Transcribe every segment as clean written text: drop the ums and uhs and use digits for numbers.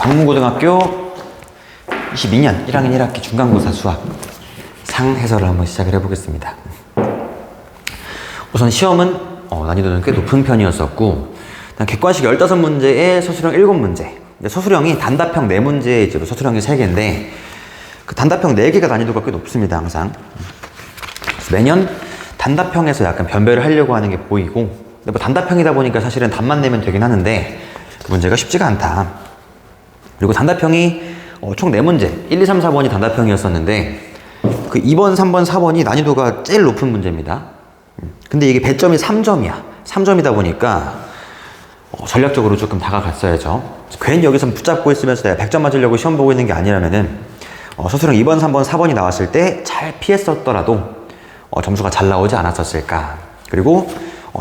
광문고등학교 22년 1학년 1학기 중간고사 수학 상 해설을 한번 시작을 해보겠습니다. 우선 시험은 난이도는 꽤 높은 편이었었고, 객관식 15문제에 서술형 7문제. 서술형이 단답형 4문제에 이제 서술형이 3개인데, 그 단답형 4개가 난이도가 꽤 높습니다, 항상. 그래서 매년 단답형에서 약간 변별을 하려고 하는 게 보이고, 근데 뭐 단답형이다 보니까 사실은 답만 내면 되긴 하는데, 그 문제가 쉽지가 않다. 그리고 단답형이 총 4문제, 1, 2, 3, 4번이 단답형이었었는데, 그 2번, 3번, 4번이 난이도가 제일 높은 문제입니다. 근데 이게 배점이 3점이야. 3점이다 보니까 전략적으로 조금 다가갔어야죠. 괜히 여기서 붙잡고 있으면서 내가 100점 맞으려고 시험 보고 있는 게 아니라면은 서술형 2번, 3번, 4번이 나왔을 때 잘 피했었더라도 점수가 잘 나오지 않았었을까. 그리고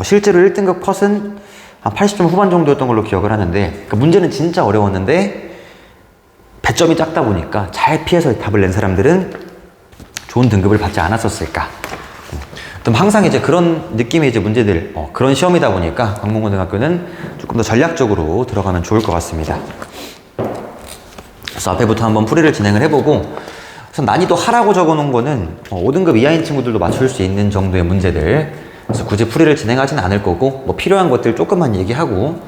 실제로 1등급 컷은 한 80점 후반 정도였던 걸로 기억을 하는데, 그 문제는 진짜 어려웠는데 배점이 작다 보니까 잘 피해서 답을 낸 사람들은 좋은 등급을 받지 않았었을까. 또 항상 이제 그런 느낌의 이제 문제들, 그런 시험이다 보니까 광문고등학교는 조금 더 전략적으로 들어가면 좋을 것 같습니다. 그래서 앞에부터 한번 풀이를 진행을 해보고, 우선 난이도 하라고 적어놓은 거는 5등급 이하인 친구들도 맞출 수 있는 정도의 문제들. 그래서 굳이 풀이를 진행하지는 않을 거고, 뭐 필요한 것들 조금만 얘기하고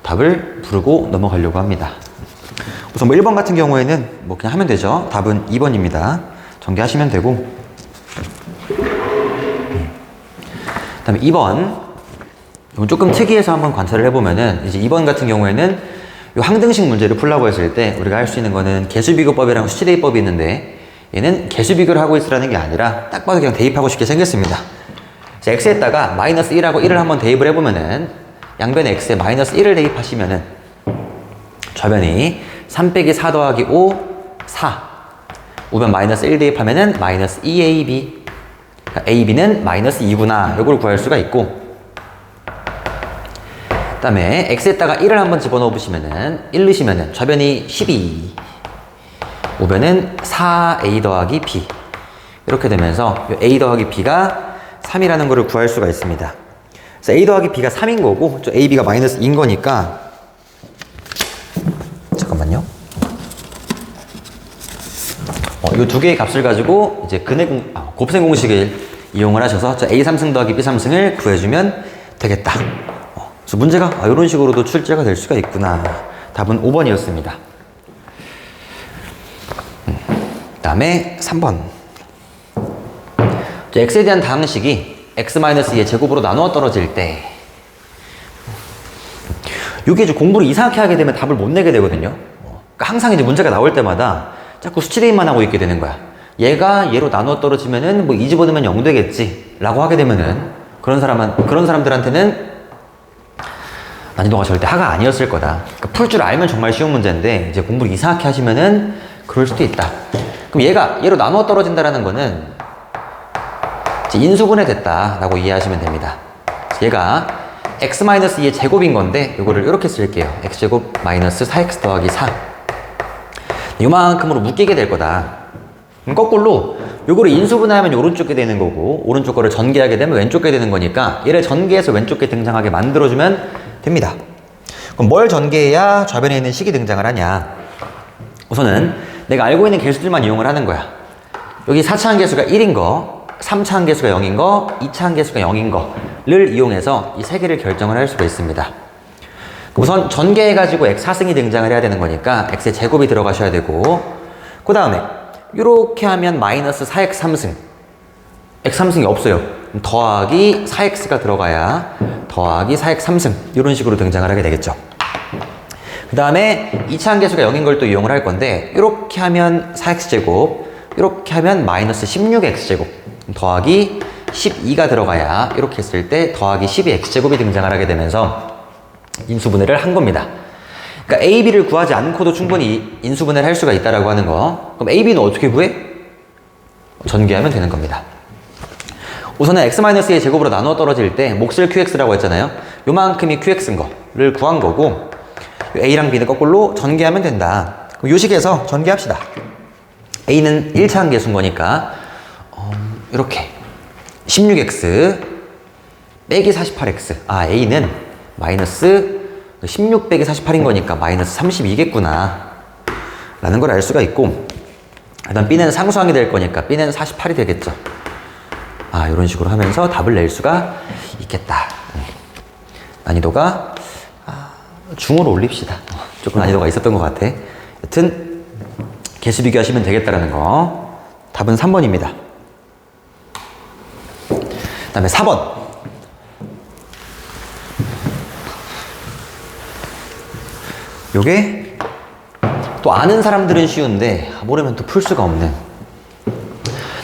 답을 부르고 넘어가려고 합니다. 우선 뭐 1번 같은 경우에는 뭐 그냥 하면 되죠. 답은 2번입니다. 전개하시면 되고, 그 다음에 2번 조금 특이해서 한번 관찰을 해보면은, 이제 2번 같은 경우에는 이 항등식 문제를 풀라고 했을 때 우리가 할 수 있는 거는 개수비교법이랑 수치대입법이 있는데, 얘는 개수비교를 하고 있으라는 게 아니라 딱 봐도 그냥 대입하고 싶게 생겼습니다. 그래서 x에다가 마이너스 1하고 1을 한번 대입을 해보면은, 양변에 x에 마이너스 1을 대입하시면은 좌변이 3 빼기 4 더하기 5, 4. 우변 마이너스 1 대입하면은 마이너스 2ab. 그러니까 ab는 마이너스 2구나. 이걸 구할 수가 있고, 그 다음에 x에다가 1을 한번 집어넣어 보시면은, 1 넣으시면은 좌변이 12. 우변은 4a 더하기 b. 이렇게 되면서 a 더하기 b가 3이라는 거를 구할 수가 있습니다. 그래서 a 더하기 b가 3인 거고, 저 ab가 마이너스 2인 거니까, 잠깐만요. 이 두 개의 값을 가지고 이제 곱셈 공식을 이용을 하셔서 저 a3승 더하기 b3승을 구해주면 되겠다. 그래서 문제가 이런 식으로도 출제가 될 수가 있구나. 답은 5번이었습니다. 그 다음에 3번. x에 대한 다항식이 x-2의 제곱으로 나누어 떨어질 때, 이게 이제 공부를 이상하게 하게 되면 답을 못 내게 되거든요. 그러니까 항상 이제 문제가 나올 때마다 자꾸 수치대입만 하고 있게 되는 거야. 얘가 얘로 나누어 떨어지면은 뭐 2 집어넣으면 0 되겠지 라고 하게 되면은, 그런 사람들한테는 난이도가 절대 하가 아니었을 거다. 그러니까 풀 줄 알면 정말 쉬운 문제인데, 이제 공부를 이상하게 하시면은 그럴 수도 있다. 그럼 얘로 나누어 떨어진다라는 거는 이제 인수분해 됐다라고 이해하시면 됩니다. 얘가 x-2의 제곱인 건데, 이거를 이렇게 쓸게요. x제곱 마이너스 4x 더하기 4. 요만큼으로 묶이게 될 거다. 그럼 거꾸로 요거를 인수분해하면 오른쪽에 되는 거고, 오른쪽 거를 전개하게 되면 왼쪽 게 되는 거니까, 얘를 전개해서 왼쪽 게 등장하게 만들어주면 됩니다. 그럼 뭘 전개해야 좌변에 있는 식이 등장을 하냐? 우선은 내가 알고 있는 개수들만 이용을 하는 거야. 여기 4차 함계수가 1인 거, 3차 함계수가 0인 거, 2차 함계수가 0인 거를 이용해서 이 세 개를 결정을 할 수가 있습니다. 우선 전개해가지고 x4승이 등장을 해야 되는 거니까 x의 제곱이 들어가셔야 되고, 그 다음에 이렇게 하면 마이너스 4x 3승, x 3승이 없어요. 더하기 4x가 들어가야 더하기 4x 3승, 이런 식으로 등장을 하게 되겠죠. 그 다음에 2차 함계수가 0인 걸 또 이용을 할 건데, 이렇게 하면 4x제곱, 이렇게 하면 마이너스 16x제곱, 더하기 12가 들어가야 이렇게 했을 때 더하기 12x제곱이 등장을 하게 되면서 인수분해를 한 겁니다. 그러니까 A, B를 구하지 않고도 충분히 인수분해를 할 수가 있다라고 하는 거. 그럼 A, B는 어떻게 구해? 전개하면 되는 겁니다. 우선은 x-의 제곱으로 나누어 떨어질 때 몫을 qx라고 했잖아요. 요만큼이 qx인 거를 구한 거고, A랑 B는 거꾸로 전개하면 된다. 그럼 요 식에서 전개합시다. A는 1차 함계수인 거니까 이렇게 16x 빼기 48x. A는 마이너스 16 빼기 48인 거니까 마이너스 32겠구나. 라는 걸 알 수가 있고, 일단 B는 상수항이 될 거니까 B는 48이 되겠죠. 아, 이런 식으로 하면서 답을 낼 수가 있겠다. 난이도가 중으로 올립시다. 조금 난이도가 있었던 것 같아. 여튼 개수 비교하시면 되겠다라는 거. 답은 3번입니다. 그 다음에 4번. 요게 또 아는 사람들은 쉬운데 모르면 또 풀 수가 없는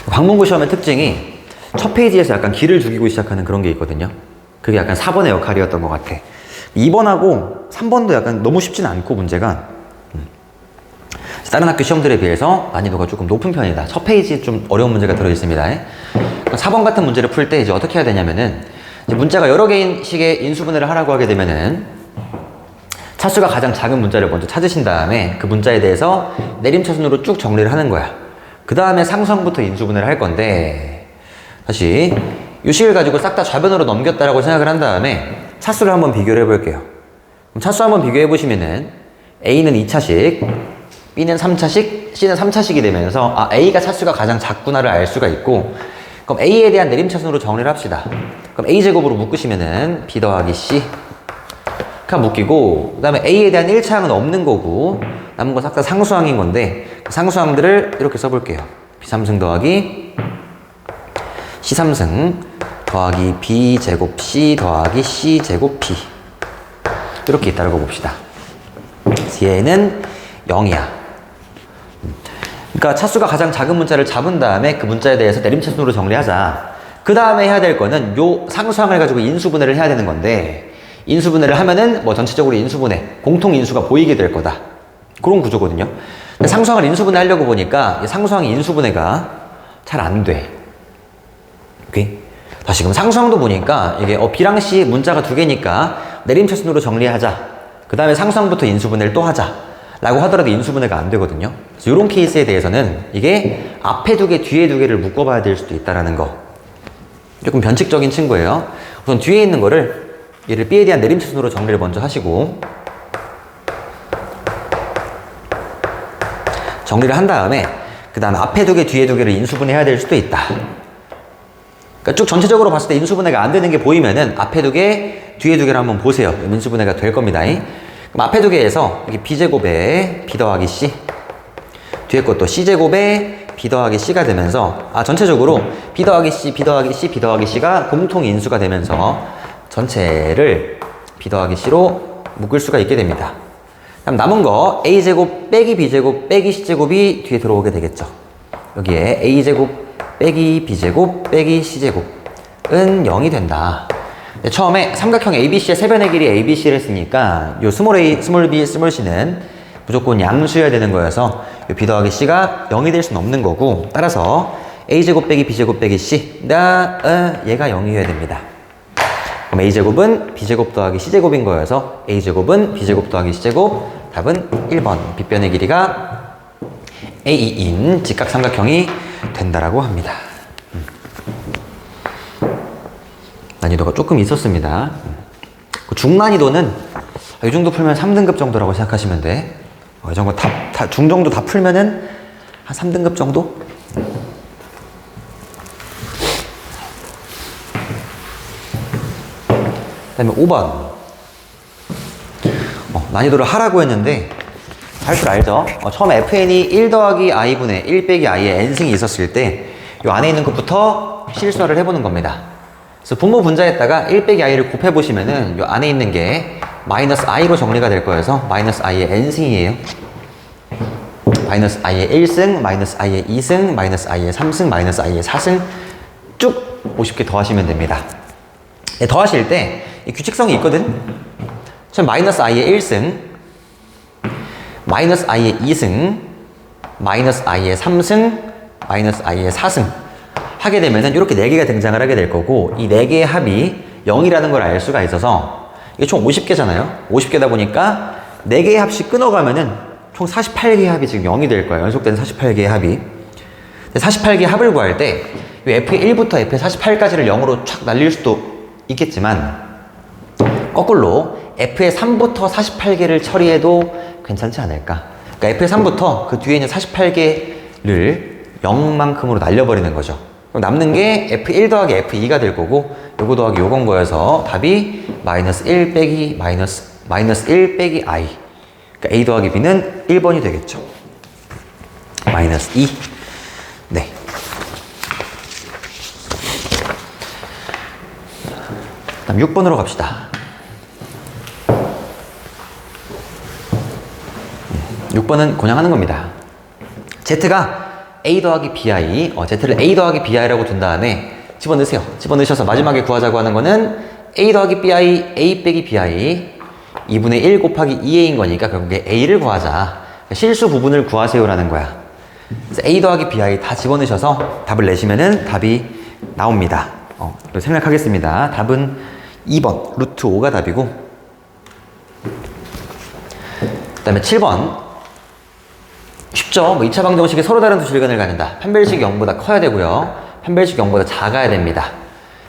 관문고 시험의 특징이 첫 페이지에서 약간 기를 죽이고 시작하는 그런 게 있거든요. 그게 약간 4번의 역할이었던 것 같아. 2번하고 3번도 약간 너무 쉽진 않고 문제가 다른 학교 시험들에 비해서 난이도가 조금 높은 편이다. 첫 페이지에 좀 어려운 문제가 들어있습니다. 4번 같은 문제를 풀 때 이제 어떻게 해야 되냐면은 이제 문자가 여러 개씩의 인수분해를 하라고 하게 되면은 차수가 가장 작은 문자를 먼저 찾으신 다음에 그 문자에 대해서 내림차순으로 쭉 정리를 하는 거야. 그 다음에 상수항부터 인수분해를 할 건데 다시 이 식을 가지고 싹 다 좌변으로 넘겼다라고 생각을 한 다음에 차수를 한번 비교를 해볼게요. 그럼 차수 한번 비교해 보시면은 A는 2차식, B는 3차식, C는 3차식이 되면서 A가 차수가 가장 작구나를 알 수가 있고, 그럼 A에 대한 내림차순으로 정리를 합시다. 그럼 A제곱으로 묶으시면은 B 더하기 C 가 묶이고, 그 다음에 A에 대한 1차항은 없는 거고 남은 거 싹 다 상수항인 건데 그 상수항들을 이렇게 써볼게요. B3승 더하기 C3승 더하기 B제곱 C 더하기 C제곱 B 이렇게 있다고 봅시다. 얘는 0이야. 그러니까 차수가 가장 작은 문자를 잡은 다음에 그 문자에 대해서 내림차순으로 정리하자. 그 다음에 해야 될 거는 요 상수항을 가지고 인수분해를 해야 되는 건데, 인수분해를 하면은 뭐 전체적으로 인수분해, 공통인수가 보이게 될 거다. 그런 구조거든요. 근데 상수항을 인수분해 하려고 보니까 상수항 인수분해가 잘 안 돼. 오케이? 다시 그럼 상수항도 보니까 이게 B랑 C 문자가 두 개니까 내림차순으로 정리하자. 그 다음에 상수항부터 인수분해를 또 하자. 라고 하더라도 인수분해가 안 되거든요. 그래서 이런 케이스에 대해서는 이게 앞에 두 개, 뒤에 두 개를 묶어봐야 될 수도 있다라는 거. 조금 변칙적인 친구예요. 우선 뒤에 있는 거를 얘를 B에 대한 내림차순으로 정리를 먼저 하시고 정리를 한 다음에 그 다음에 앞에 두 개, 뒤에 두 개를 인수분해해야 될 수도 있다. 그러니까 쭉 전체적으로 봤을 때 인수분해가 안 되는 게 보이면은 앞에 두 개, 뒤에 두 개를 한번 보세요. 인수분해가 될 겁니다. 그럼 앞에 두 개에서 여기 B제곱에 B 더하기 C, 뒤에 것도 C제곱에 B 더하기 C가 되면서 전체적으로 B 더하기 C, B 더하기 C, B 더하기 C가 공통인수가 되면서 전체를 B 더하기 C로 묶을 수가 있게 됩니다. 그럼 남은 거 A제곱 빼기 B제곱 빼기 C제곱이 뒤에 들어오게 되겠죠. 여기에 A제곱 빼기 B제곱 빼기 C제곱은 0이 된다. 처음에 삼각형 ABC의 세변의 길이 ABC를 했으니까 요 스몰 a, 스몰 b, 스몰 c는 무조건 양수여야 되는 거여서 요 B 더하기 C가 0이 될 수는 없는 거고, 따라서 A제곱 빼기 B제곱 빼기 C 얘가 0이어야 됩니다. 그럼 A제곱은 B제곱 더하기 C제곱인 거여서 A제곱은 B제곱 더하기 C제곱, 답은 1번 빗변의 길이가 AE인 직각삼각형이 된다라고 합니다. 난이도가 조금 있었습니다. 중난이도는 이 정도 풀면 3등급 정도라고 생각하시면 돼. 이 정도 중정도 다 풀면은 한 3등급 정도? 그 다음에 5번. 난이도를 하라고 했는데 할 줄 알죠? 처음에 FN이 1 더하기 i분의 1 빼기 i의 n승이 있었을 때 이 안에 있는 것부터 실수화를 해보는 겁니다. 그래서 분모 분자에다가 1 빼기 i를 곱해보시면은 이 안에 있는 게 마이너스 i로 정리가 될 거여서 마이너스 i의 n승이에요. 마이너스 i의 1승, 마이너스 i의 2승, 마이너스 i의 3승, 마이너스 i의 4승 쭉 50개 더하시면 됩니다. 네, 더하실 때 이 규칙성이 있거든. 처음 마이너스 i의 1승, 마이너스 i의 2승, 마이너스 i의 3승, 마이너스 i의 4승 하게 되면은 이렇게 4개가 등장을 하게 될 거고, 이 4개의 합이 0이라는 걸 알 수가 있어서 이게 총 50개잖아요. 50개다 보니까 4개의 합씩 끊어가면은 총 48개의 합이 지금 0이 될 거예요. 연속된 48개의 합이. 48개의 합을 구할 때 F1부터 F48까지를 0으로 촥 날릴 수도 있겠지만 거꾸로 F의 3부터 48개를 처리해도 괜찮지 않을까. 그러니까 F의 3부터 그 뒤에 있는 48개를 0만큼으로 날려버리는 거죠. 그럼 남는 게 F1 더하기 F2가 될 거고 요거 더하기 요건 거여서 답이 마이너스 1 빼기 마이너스 1 빼기 I. 그러니까 A 더하기 B는 1번이 되겠죠. 마이너스 2. 네. 다음 6번으로 갑시다. 6번은 그냥 하는 겁니다. Z가 A 더하기 BI, Z를 A 더하기 BI라고 둔 다음에 집어넣으세요. 집어넣으셔서 마지막에 구하자고 하는 거는 A 더하기 BI, A 빼기 BI 2분의 1 곱하기 2A인 거니까 결국에 A를 구하자. 실수 부분을 구하세요라는 거야. 그래서 A 더하기 BI 다 집어넣으셔서 답을 내시면은 답이 나옵니다. 또 생략하겠습니다. 답은 2번, 루트 5가 답이고 그 다음에 7번 쉽죠? 2차 방정식이 서로 다른 두 실근을 갖는다. 판별식이 0보다 커야 되고요. 판별식이 0보다 작아야 됩니다.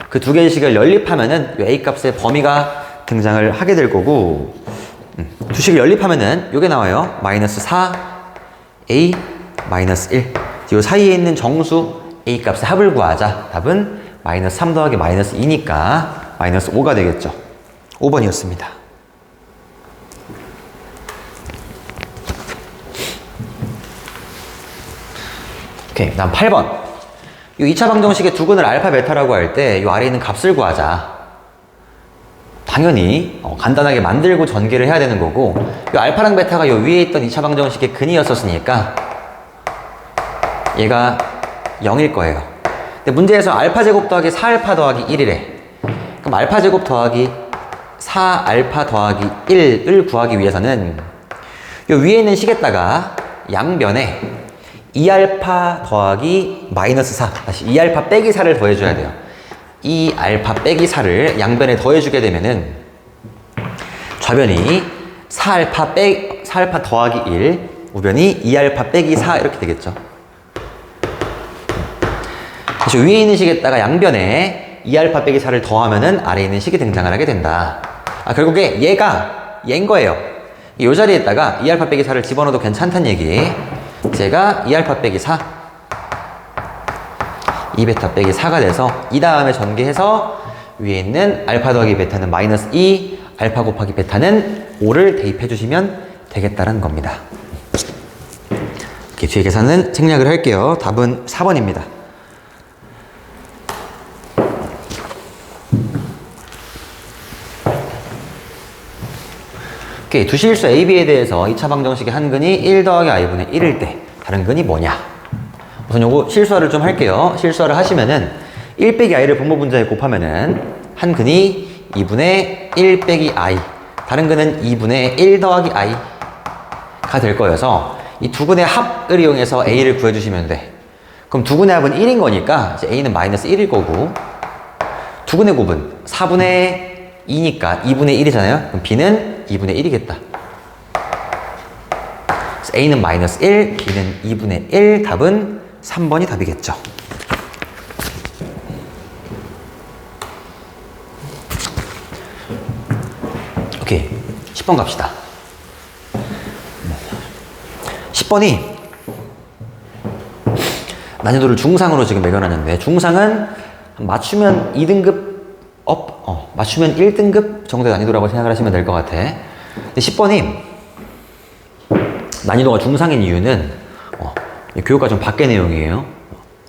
그 두 개의 식을 연립하면은 이 A 값의 범위가 등장을 하게 될 거고 두 식을 연립하면은 요게 나와요. 마이너스 4 A 마이너스 1. 이 사이에 있는 정수 A 값의 합을 구하자. 답은 마이너스 3 더하기 마이너스 2니까 마이너스 5가 되겠죠. 5번이었습니다. 오케이, 다음 8번. 이 2차 방정식의 두근을 알파, 베타라고 할 때 이 아래에 있는 값을 구하자. 당연히 간단하게 만들고 전개를 해야 되는 거고 이 알파랑 베타가 이 위에 있던 2차 방정식의 근이었었으니까 얘가 0일 거예요. 근데 문제에서 알파 제곱 더하기 4알파 더하기 1이래. 그럼 알파 제곱 더하기 4알파 더하기 1을 구하기 위해서는 이 위에 있는 식에다가 양변에 2알파 더하기 마이너스 4 다시 2알파 빼기 4를 더해줘야 돼요. 2알파 빼기 4를 양변에 더해주게 되면은 좌변이 4알파 더하기 1 우변이 2알파 빼기 4 이렇게 되겠죠. 그래서 위에 있는 식에다가 양변에 2알파 빼기 4를 더하면은 아래에 있는 식이 등장을 하게 된다. 결국에 얘가 얘인 거예요. 이 자리에다가 2알파 빼기 4를 집어넣어도 괜찮다는 얘기. 제가 2알파 빼기 4 2베타 빼기 4가 돼서 이 다음에 전개해서 위에 있는 알파 더하기 베타는 마이너스 2 알파 곱하기 베타는 5를 대입해 주시면 되겠다는 겁니다. 이렇게 뒤에 계산은 생략을 할게요. 답은 4번입니다. 오케이, 두 실수 A, B에 대해서 2차 방정식의 한 근이 1 더하기 I분의 1일 때 다른 근이 뭐냐? 우선 요거 실수화를 좀 할게요. 실수화를 하시면은 1 빼기 I를 분모 분자에 곱하면은 한 근이 2분의 1 빼기 I 다른 근은 2분의 1 더하기 I가 될 거여서 이 두 근의 합을 이용해서 A를 구해주시면 돼. 그럼 두 근의 합은 1인 거니까 이제 A는 마이너스 1일 거고 두 근의 곱은 4분의 2니까 2분의 1이잖아요. 그럼 B는 2분의 1이겠다. A는 마이너스 1, B는 2분의 1, 답은 3번이 답이겠죠. 오케이, 10번 갑시다. 10번이 난이도를 중상으로 지금 매겨놨는데 중상은 맞추면 2등급 맞추면 1등급 정도의 난이도라고 생각을 하시면 될 것 같아. 근데 10번이 난이도가 중상인 이유는 교육과 좀 밖의 내용이에요.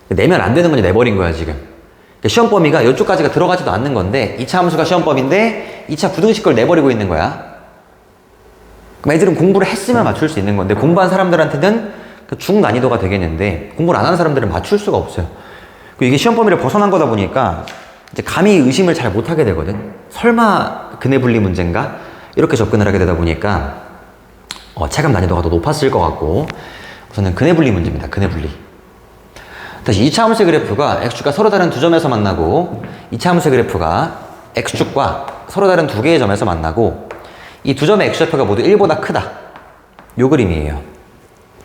내면 안 되는 건 내버린 거야 지금. 시험 범위가 이쪽까지가 들어가지도 않는 건데 2차 함수가 시험 범위인데 2차 부등식 걸 내버리고 있는 거야. 그럼 애들은 공부를 했으면 맞출 수 있는 건데 공부한 사람들한테는 중난이도가 되겠는데 공부를 안 하는 사람들은 맞출 수가 없어요. 이게 시험 범위를 벗어난 거다 보니까 이제 감히 의심을 잘 못하게 되거든. 설마 근해 분리 문제인가? 이렇게 접근을 하게 되다 보니까 체감 난이도가 더 높았을 것 같고 우선은 근해 분리 문제입니다. 근해 분리. 다시 2차 함수의 그래프가 x축과 서로 다른 두 점에서 만나고 2차 함수의 그래프가 x축과 서로 다른 두 개의 점에서 만나고 이 두 점의 x좌표가 모두 1보다 크다. 요 그림이에요.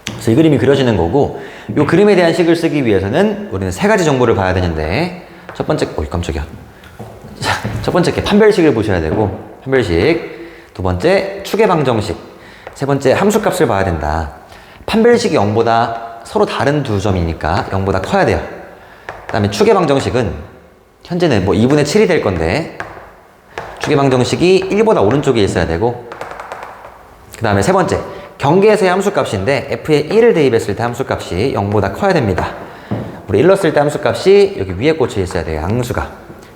그래서 이 그림이 그려지는 거고 요 그림에 대한 식을 쓰기 위해서는 우리는 세 가지 정보를 봐야 되는데 첫 번째, 깜짝이야. 첫 번째 게 판별식을 보셔야 되고 판별식, 두 번째 축의 방정식, 세 번째 함수값을 봐야 된다. 판별식이 0보다 서로 다른 두 점이니까 0보다 커야 돼요. 그 다음에 축의 방정식은 현재는 뭐 2분의 7이 될 건데 축의 방정식이 1보다 오른쪽에 있어야 되고, 그 다음에 세 번째, 경계에서의 함수값인데 f에 1을 대입했을 때 함수값이 0보다 커야 됩니다. 우리 1 넣었을 때 함수값이 여기 위에 꽂혀 있어야 돼요, 양수가.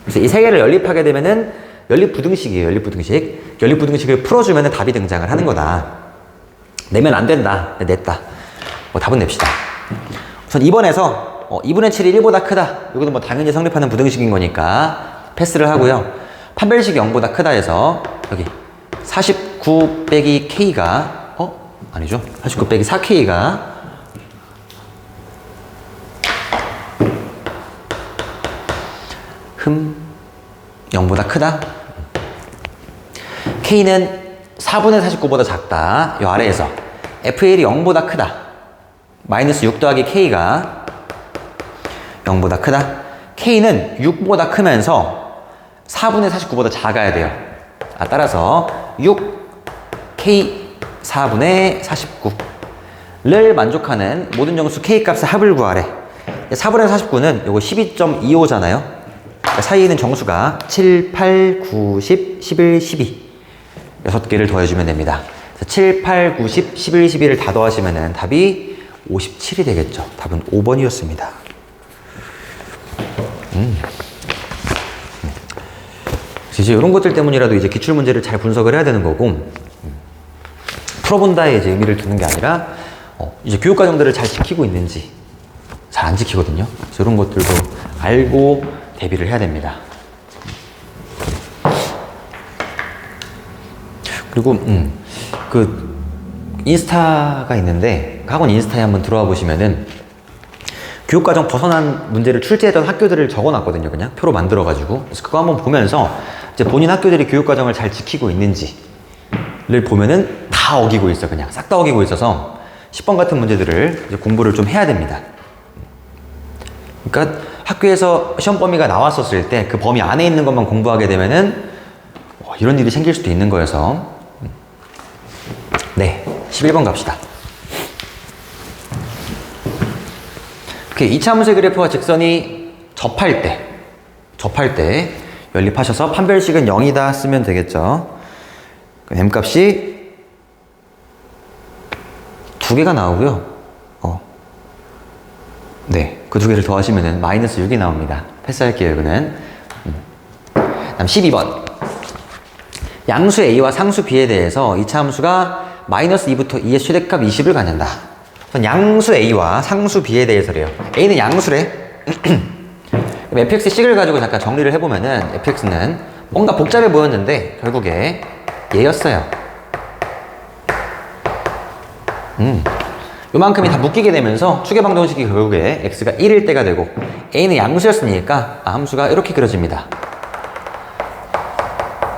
그래서 이 세 개를 연립하게 되면은 연립부등식이에요, 연립부등식. 연립부등식을 풀어주면은 답이 등장을 하는 거다. 내면 안 된다. 냈다. 뭐 답은 냅시다. 우선 2번에서 2분의 7이 1보다 크다. 이것도 뭐 당연히 성립하는 부등식인 거니까 패스를 하고요. 판별식이 0보다 크다 해서 여기 49 빼기 K가 아니죠. 49 빼기 4K가 0보다 크다. K는 4분의 49보다 작다. 이 아래에서 F1이 0보다 크다. 마이너스 6 더하기 K가 0보다 크다. K는 6보다 크면서 4분의 49보다 작아야 돼요. 따라서 6 K 4분의 49를 만족하는 모든 정수 K 값의 합을 구하래. 4분의 49는 요거 12.25잖아요. 사이에 있는 정수가 7, 8, 9, 10, 11, 12 6개를 더해주면 됩니다. 7, 8, 9, 10, 11, 12를 다 더하시면 답이 57이 되겠죠. 답은 5번이었습니다. 이제 이런 것들 때문이라도 이제 기출문제를 잘 분석을 해야 되는 거고, 풀어본다에 이제 의미를 두는 게 아니라, 이제 교육과정들을 잘 지키고 있는지 잘 안 지키거든요. 그래서 이런 것들도 알고 대비를 해야 됩니다. 그리고 그 인스타가 있는데 학원 인스타에 한번 들어와 보시면은 교육과정 벗어난 문제를 출제했던 학교들을 적어놨거든요. 그냥 표로 만들어가지고. 그래서 그거 한번 보면서 이제 본인 학교들이 교육과정을 잘 지키고 있는지를 보면은 다 어기고 있어. 그냥 싹 다 어기고 있어서 10번 같은 문제들을 이제 공부를 좀 해야 됩니다. 그러니까 학교에서 시험 범위가 나왔었을 때 그 범위 안에 있는 것만 공부하게 되면은 이런 일이 생길 수도 있는 거여서. 네, 11번 갑시다. 2차 함수의 그래프와 직선이 접할 때 연립하셔서 판별식은 0이다 쓰면 되겠죠. m 값이 2개가 나오고요. 네, 그 2개를 더하시면 마이너스 6이 나옵니다. 패스할게요, 이거는. 다음 12번. 양수 A와 상수 B에 대해서 2차 함수가 마이너스 2부터 2의 최대값 20을 갖는다. 양수 A와 상수 B에 대해서래요. A는 양수래. fx식을 가지고 잠깐 정리를 해보면은 fx는 뭔가 복잡해 보였는데 결국에 얘였어요. 요만큼이 다 묶이게 되면서 축의 방정식이 결국에 x가 1일 때가 되고 a는 양수였으니까 함수가 이렇게 그려집니다.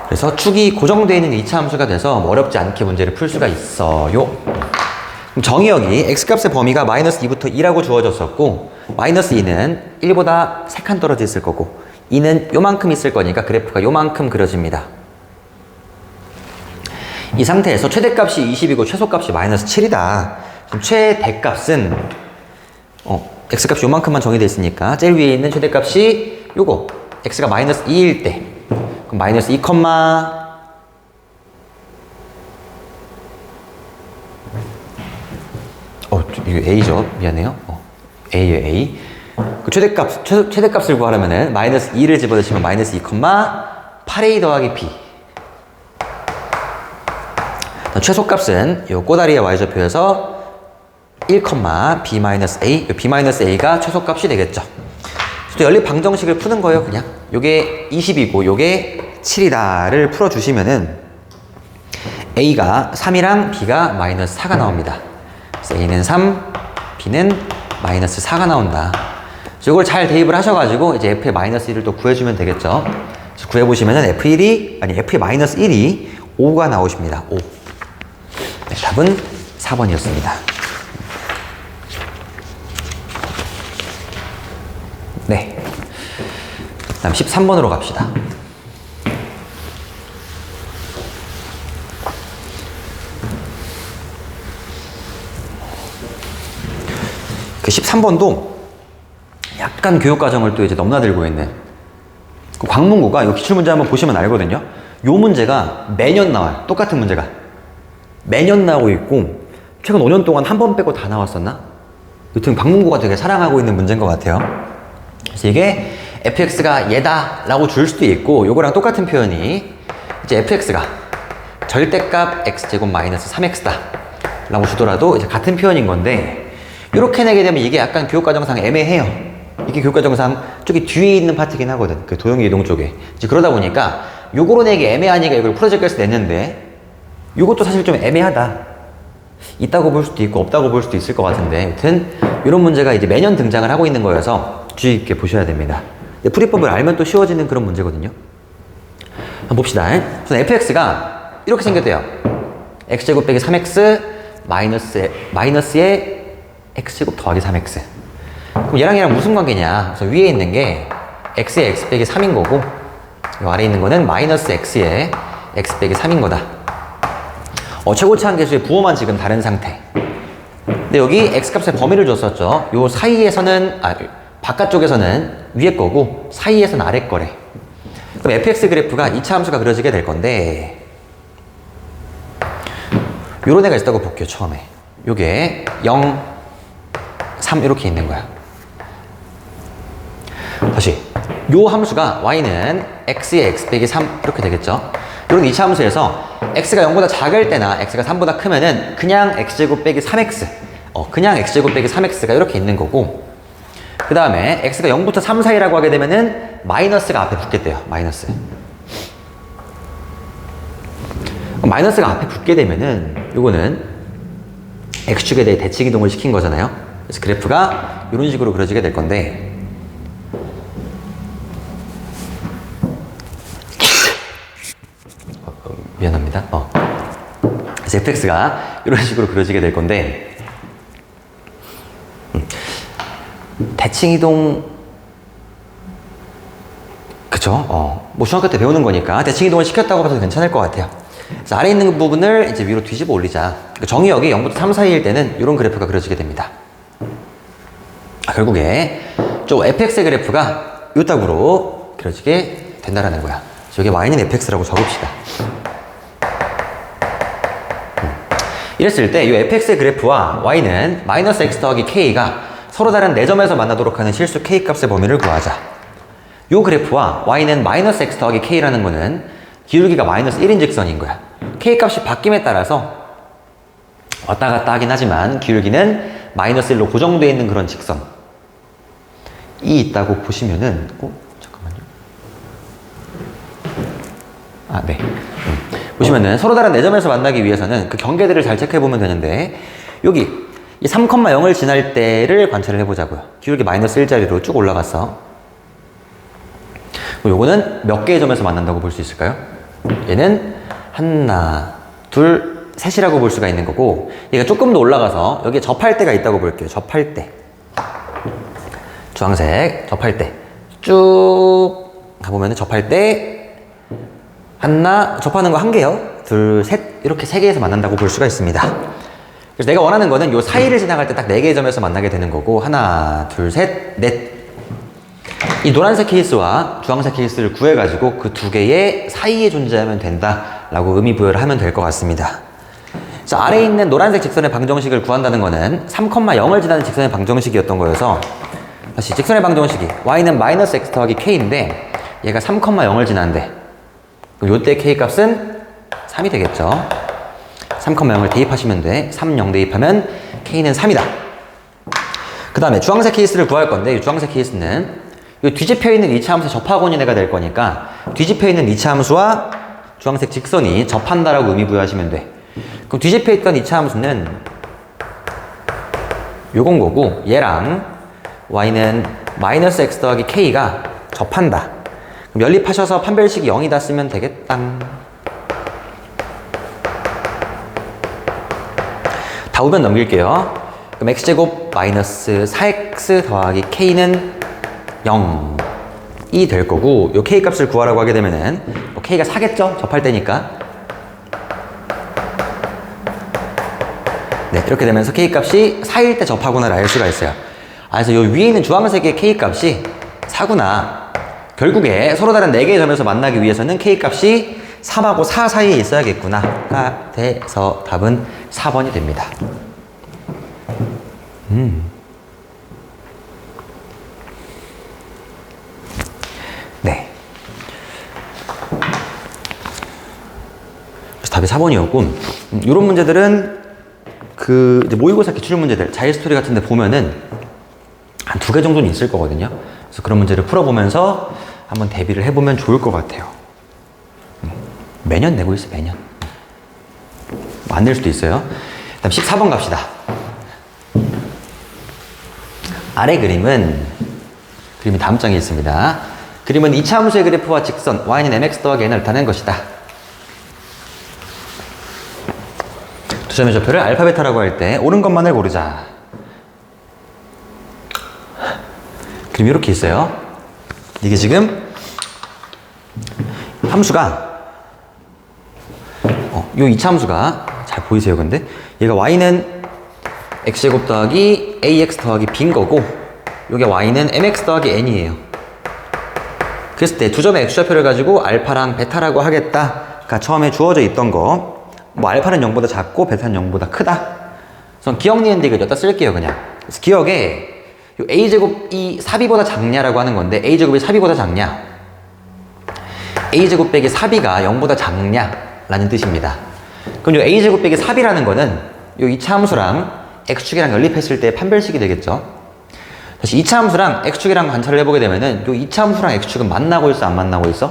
그래서 축이 고정되어 있는 2차 함수가 돼서 어렵지 않게 문제를 풀 수가 있어요. 그럼 정의역이 x값의 범위가 마이너스 2부터 2라고 주어졌었고 마이너스 2는 1보다 3칸 떨어져 있을 거고 2는 요만큼 있을 거니까 그래프가 요만큼 그려집니다. 이 상태에서 최대값이 20이고 최소값이 마이너스 7이다. 그럼 최대값은 x값이 요만큼만 정의되어 있으니까 제일 위에 있는 최대값이 요거 x가 마이너스 2일 때 그럼 마이너스 2, 이거 a죠. 미안해요. a예요, a. 그 최대값을 구하려면은 마이너스 2를 집어넣으시면 마이너스 2, 8a 더하기 b. 최소값은 요 꼬다리의 y좌표에서 1, b-a. b-a가 최소값이 되겠죠. 또 연립 방정식을 푸는 거예요, 그냥. 요게 20이고 요게 7이다를 풀어주시면은 a가 3이랑 b가 마이너스 4가 나옵니다. 그래서 a는 3, b는 마이너스 4가 나온다. 이걸 잘 대입을 하셔가지고 이제 f의 마이너스 1을 또 구해주면 되겠죠. 구해보시면은 f의 마이너스 1이 5가 나오십니다. 5. 네, 답은 4번이었습니다. 네. 다음 13번으로 갑시다. 13번도 약간 교육과정을 또 이제 넘나들고 있는 그 광문고가 이 기출문제 한번 보시면 알거든요. 요 문제가 매년 나와요. 똑같은 문제가 매년 나오고 있고 최근 5년 동안 한 번 빼고 다 나왔었나? 여튼 광문고가 되게 사랑하고 있는 문제인 것 같아요. 그래서 이게 fx가 얘다 라고 줄 수도 있고 요거랑 똑같은 표현이 이제 fx가 절대값 x제곱 마이너스 3x다 라고 주더라도 이제 같은 표현인 건데 이렇게 내게 되면 이게 약간 교육과정상 애매해요. 이게 교육과정상 저기 뒤에 있는 파트긴 하거든. 그 도형의 이동 쪽에. 이제 그러다 보니까 요거로 내기 애매하니까 이걸 프로젝트에서 냈는데 요것도 사실 좀 애매하다. 있다고 볼 수도 있고 없다고 볼 수도 있을 것 같은데 아무튼 이런 문제가 이제 매년 등장을 하고 있는 거여서 주의 깊게 보셔야 됩니다. 풀이법을 알면 또 쉬워지는 그런 문제거든요. 한번 봅시다. 우선 fx가 이렇게 생겼대요. x제곱 빼기 3x 마이너스에 x제곱 더하기 3x. 그럼 얘랑 무슨 관계냐? 그래서 위에 있는 게 x에 x 빼기 3인 거고 이 아래에 있는 거는 마이너스 x에 x 빼기 3인 거다. 최고치 한계수의 부호만 지금 다른 상태. 근데 여기 x값의 범위를 줬었죠. 요 사이에서는 바깥쪽에서는 위에 거고 사이에서는 아래 거래. 그럼 fx 그래프가 2차 함수가 그려지게 될 건데 요런 애가 있다고 볼게요. 처음에 요게 0, 3 이렇게 있는 거야. 다시 요 함수가 y는 x에 x 빼기 3 이렇게 되겠죠. 이런 2차 함수에서 x가 0보다 작을 때나 x가 3보다 크면은 그냥 x제곱 빼기 3x 그냥 x제곱 빼기 3x가 이렇게 있는 거고 그 다음에 x가 0부터 3 사이라고 하게 되면은 마이너스가 앞에 붙겠대요. 마이너스가 앞에 붙게 되면은 요거는 x축에 대해 대칭 이동을 시킨 거잖아요. 그래서 그래프가 이런 식으로 그려지게 될 건데 미안합니다. 그래서 fx가 이런 식으로 그려지게 될 건데 대칭 이동 그쵸? 뭐 중학교 때 배우는 거니까 대칭 이동을 시켰다고 봐도 괜찮을 것 같아요. 그래서 아래 있는 부분을 이제 위로 뒤집어 올리자. 정의역이 0부터 3 사이일 때는 이런 그래프가 그려지게 됩니다. 결국에 저 fx의 그래프가 요 딱으로 그려지게 된다라는 거야. 여기 y는 fx라고 적읍시다. 이랬을 때 이 fx의 그래프와 y는 마이너스 x 더하기 k가 서로 다른 4점에서 만나도록 하는 실수 k 값의 범위를 구하자. 이 그래프와 y는 마이너스 x 더하기 k라는 거는 기울기가 마이너스 1인 직선인 거야. k 값이 바뀜에 따라서 왔다 갔다 하긴 하지만 기울기는 마이너스 1로 고정되어 있는 그런 직선이 있다고 보시면은 잠깐만요. 네. 보시면은 서로 다른 4점에서 만나기 위해서는 그 경계들을 잘 체크해보면 되는데 여기 이 3,0을 지날 때를 관찰을 해보자고요. 기울기 마이너스 1자리로 쭉 올라갔어. 요거는 몇 개의 점에서 만난다고 볼 수 있을까요? 얘는 하나, 둘, 셋이라고 볼 수가 있는 거고 얘가 조금 더 올라가서 여기에 접할 때가 있다고 볼게요. 접할 때. 주황색 접할 때. 쭉 가보면은 접할 때 하나, 접하는 거 한 개요. 둘, 셋, 이렇게 3개에서 만난다고 볼 수가 있습니다. 그래서 내가 원하는 거는 요 사이를 지나갈 때 딱 4개의 점에서 만나게 되는 거고 하나, 둘, 셋, 넷. 이 노란색 케이스와 주황색 케이스를 구해가지고 그 2개의 사이에 존재하면 된다라고 의미 부여를 하면 될 것 같습니다. 그래서 아래에 있는 노란색 직선의 방정식을 구한다는 거는 3,0을 지나는 직선의 방정식이었던 거여서 다시 직선의 방정식이 y는 마이너스 x 더하기 k인데 얘가 3,0을 지나는데 그럼 요때 k 값은 3이 되겠죠. 3,0을 대입하시면 돼. 3, 0 대입하면 k는 3이다. 그 다음에 주황색 케이스를 구할 건데 이 주황색 케이스는 이 뒤집혀 있는 2차 함수의 접하고는 애가 될 거니까 뒤집혀 있는 2차 함수와 주황색 직선이 접한다라고 의미 부여하시면 돼. 그럼 뒤집혀 있던 2차 함수는 요건 거고 얘랑 y는 마이너스 x 더하기 k가 접한다. 그럼 연립하셔서 판별식이 0이다 쓰면 되겠다. 다 우변 넘길게요. 그럼 x제곱 마이너스 4x 더하기 k는 0이 될 거고 요 k 값을 구하라고 하게 되면은 뭐 k가 4겠죠? 접할 때니까. 네, 이렇게 되면서 k 값이 4일 때 접하구나를 알 수가 있어요. 그래서 요 위에 있는 주황색의 K값이 4구나. 결국에 서로 다른 4개의 점에서 만나기 위해서는 K값이 3하고 4 사이에 있어야겠구나가 돼서 답은 4번이 됩니다. 네. 그래서 답이 4번이었고, 이런 문제들은 이제 모의고사 기출 문제들, 자유스토리 같은 데 보면은 한 2개 정도는 있을 거거든요. 그래서 그런 문제를 풀어보면서 한번 대비를 해보면 좋을 것 같아요. 매년 내고 있어, 매년. 안 낼 수도 있어요. 다음 14번 갑시다. 아래 그림이 다음 장에 있습니다. 그림은 2차 함수의 그래프와 직선 y는 mx 더하기 n을 나타낸 것이다. 두 점의 좌표를 알파 베타라고 할 때 옳은 것만을 고르자. 그림이 이렇게 있어요. 이게 지금 함수가 요 2차 함수가 잘 보이세요? 근데 얘가 y는 x제곱 더하기 ax 더하기 b인 거고, 요게 y는 mx 더하기 n이에요. 그랬을 때 두 점의 x좌표를 가지고 알파랑 베타라고 하겠다가 처음에 주어져 있던 거, 뭐 알파는 0보다 작고 베타는 0보다 크다. 그래서 기억 니은데 이거 여기다 쓸게요, 그냥. 그래서 기억에 요 a제곱이 4b보다 작냐라고 하는 건데, a제곱이 4b보다 작냐, a제곱 빼기 4b가 0보다 작냐라는 뜻입니다. 그럼 요 a제곱 빼기 4b라는 거는 요 2차 함수랑 x축이랑 연립했을 때 판별식이 되겠죠. 다시 2차 함수랑 x축이랑 관찰을 해보게 되면은 요 2차 함수랑 x축은 만나고 있어, 안 만나고 있어?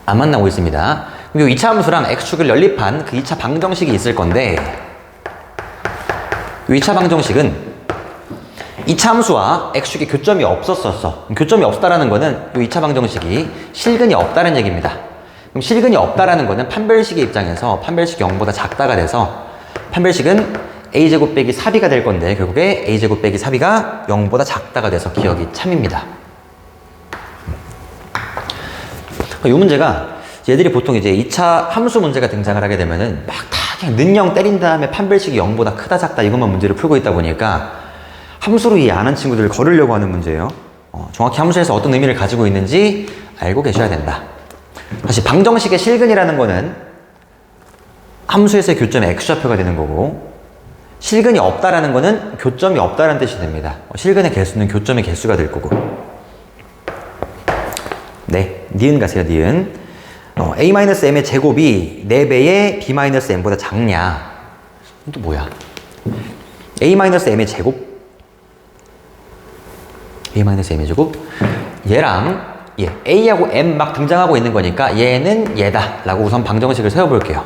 안 만나고 있습니다. 그럼 요 2차 함수랑 x축을 연립한 그 2차 방정식이 있을 건데, 요 2차 방정식은 2차 함수와 x축이 교점이 없었었어. 교점이 없다라는 거는 요 2차 방정식이 실근이 없다는 얘기입니다. 그럼 실근이 없다라는 거는 판별식의 입장에서 판별식이 0보다 작다가 돼서 판별식은 a제곱 빼기 4b가 될 건데, 결국에 a제곱 빼기 4b가 0보다 작다가 돼서 기억이 참입니다. 이 문제가 얘들이 보통 이제 2차 함수 문제가 등장을 하게 되면은 막 다 그냥 는영 때린 다음에 판별식이 0보다 크다 작다 이것만 문제를 풀고 있다 보니까 함수로 이해 안 하는 친구들을 거르려고 하는 문제예요. 정확히 함수에서 어떤 의미를 가지고 있는지 알고 계셔야 된다. 다시 방정식의 실근이라는 거는 함수에서의 교점의 x좌표가 되는 거고, 실근이 없다라는 거는 교점이 없다라는 뜻이 됩니다. 실근의 개수는 교점의 개수가 될 거고. 네, 니은 가세요, 니은. a-m의 제곱이 4배의 b-m보다 작냐. 이건 또 뭐야? a-m의 제곱? a-m의 제곱? 얘랑 a하고 m 막 등장하고 있는 거니까 얘는 얘다 라고 우선 방정식을 세워볼게요.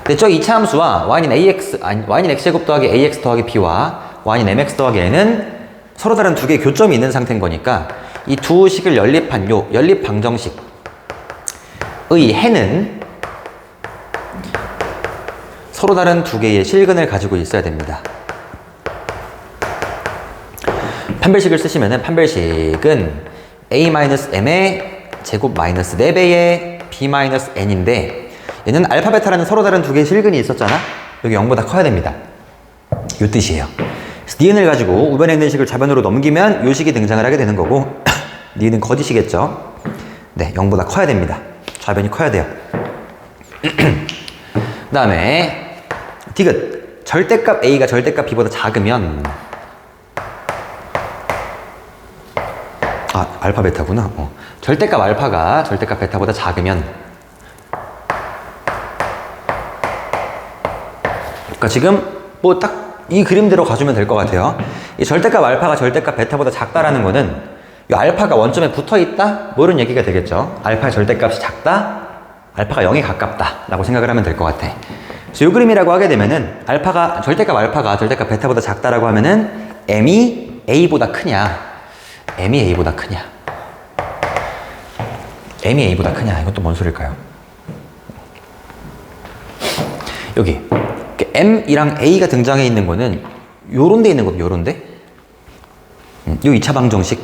근데 저 2차 함수와 y는 x제곱 더하기 ax 더하기 b와 y는 mx 더하기 n은 서로 다른 두 개의 교점이 있는 상태인 거니까 이 두 식을 연립한 요 연립 방정식의 해는 서로 다른 두 개의 실근을 가지고 있어야 됩니다. 판별식을 쓰시면은 판별식은 a-m의 제곱 마이너스 4배의 b-n인데, 얘는 알파 베타라는 서로 다른 두 개의 실근이 있었잖아. 여기 0보다 커야 됩니다. 요 뜻이에요. 그래서 니은을 가지고 우변에 있는 식을 좌변으로 넘기면 요 식이 등장을 하게 되는 거고, 니은은 거짓이겠죠. 네, 0보다 커야 됩니다. 좌변이 커야 돼요. 그 다음에 디귿, 절대값 a가 절대값 b보다 작으면, 알파 베타구나. 절대값 알파가 절대값 베타보다 작으면, 그러니까 지금 뭐 딱 이 그림대로 가주면 될 것 같아요. 이 절대값 알파가 절대값 베타보다 작다라는 거는 이 알파가 원점에 붙어 있다? 뭐 이런 얘기가 되겠죠. 알파의 절대값이 작다? 알파가 0에 가깝다 라고 생각을 하면 될 것 같아. 그래서 이 그림이라고 하게 되면은 절대값 알파가 절대값 베타보다 작다라고 하면은 m이 a보다 크냐, m이 a보다 크냐, m이 a보다 크냐, 이건 또 뭔 소릴까요? 여기 m이랑 a가 등장해 있는 거는 요런 데 있는 거거든요. 요런 데. 요 2차 방정식.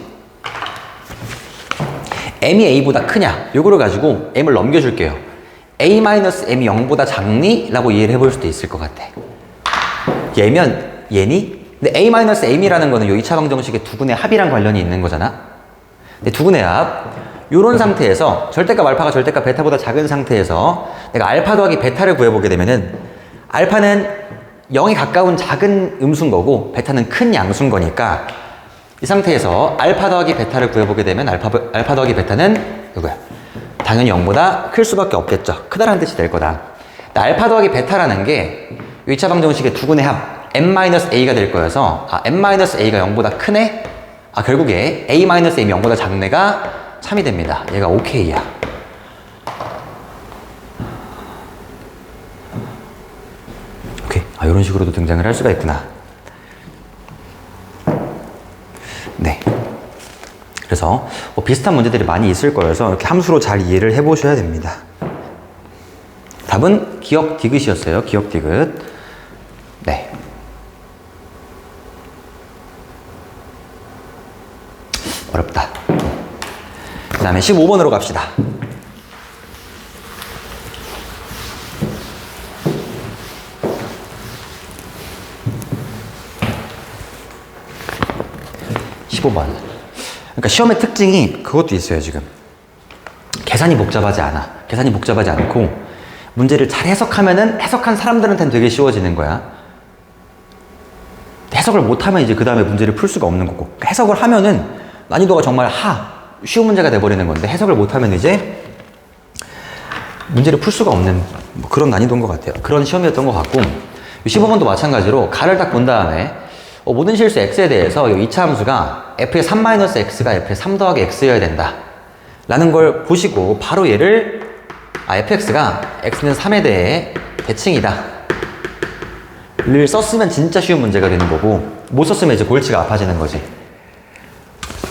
m이 a보다 크냐, 요거를 가지고 m을 넘겨줄게요. a-m이 0보다 작니? 라고 이해를 해볼 수도 있을 것 같아. 얘면 얘니? 근데 a-am이라는 거는 요 2차 방정식의 두근의 합이랑 관련이 있는 거잖아. 근데 두근의 합, 요런 상태에서 절대값 알파가 절대값 베타보다 작은 상태에서 내가 알파 더하기 베타를 구해보게 되면은 알파는 0에 가까운 작은 음수인 거고 베타는 큰 양수인 거니까 이 상태에서 알파 더하기 베타를 구해보게 되면 알파 더하기 베타는 이거야. 당연히 0보다 클 수밖에 없겠죠. 크다라는 뜻이 될 거다. 알파 더하기 베타라는 게 2차 방정식의 두근의 합 n-a가 될 거여서 n-a가 0보다 크네? 결국에 a-m이 0보다 작네가 참이 됩니다. 얘가 OK야. 오케이. 이런 식으로도 등장을 할 수가 있구나. 네. 그래서 비슷한 문제들이 많이 있을 거여서 이렇게 함수로 잘 이해를 해보셔야 됩니다. 답은 기억 디귿이었어요. 기억 디귿. 네. 어렵다. 그 다음에 15번으로 갑시다. 그러니까 시험의 특징이 그것도 있어요, 지금. 계산이 복잡하지 않아. 계산이 복잡하지 않고 문제를 잘 해석하면은 해석한 사람들한테는 되게 쉬워지는 거야. 해석을 못하면 이제 그 다음에 문제를 풀 수가 없는 거고, 해석을 하면은 난이도가 정말 쉬운 문제가 돼버리는 건데, 해석을 못하면 이제 문제를 풀 수가 없는 그런 난이도인 것 같아요. 그런 시험이었던 것 같고, 15번도 마찬가지로 가를 딱 본 다음에 모든 실수 x에 대해서 이 2차 함수가 f의 3-x가 f의 3 더하기 x여야 된다 라는 걸 보시고 바로 얘를 fx가 x는 3에 대해 대칭이다 를 썼으면 진짜 쉬운 문제가 되는 거고, 못 썼으면 이제 골치가 아파지는 거지.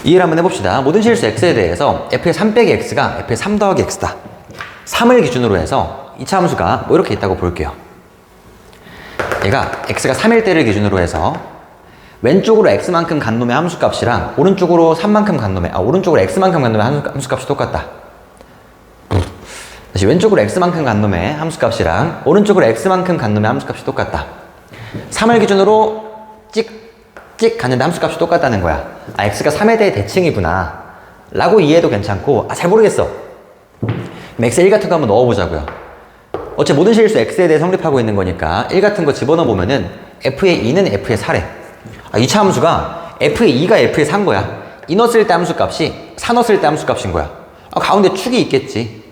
이해를 한번 해봅시다. 모든 실수 x에 대해서 f의 3 빼기 x가 f의 3 더하기 x다. 3을 기준으로 해서 2차 함수가 이렇게 있다고 볼게요. 얘가 x가 3일 때를 기준으로 해서 왼쪽으로 x만큼 간 놈의 함수값이랑 오른쪽으로 3만큼 간 놈의 오른쪽으로 x만큼 간 놈의 함수값이 똑같다. 다시 왼쪽으로 x만큼 간 놈의 함수값이랑 오른쪽으로 x만큼 간 놈의 함수값이 똑같다. 3을 기준으로 찍찍 갔는데 함수값이 똑같다는 거야. x가 3에 대해 대칭이구나 라고 이해해도 괜찮고, 잘 모르겠어. 그럼 x 1 같은 거 한번 넣어보자고요. 어째 모든 실수 x에 대해 성립하고 있는 거니까 1 같은 거 집어넣어 보면은 f의 2는 f의 4래. 2차 함수가 f의 2가 f의 4인 거야. 2 넣었을 때 함수값이 4 넣었을 때 함수값인 거야. 가운데 축이 있겠지.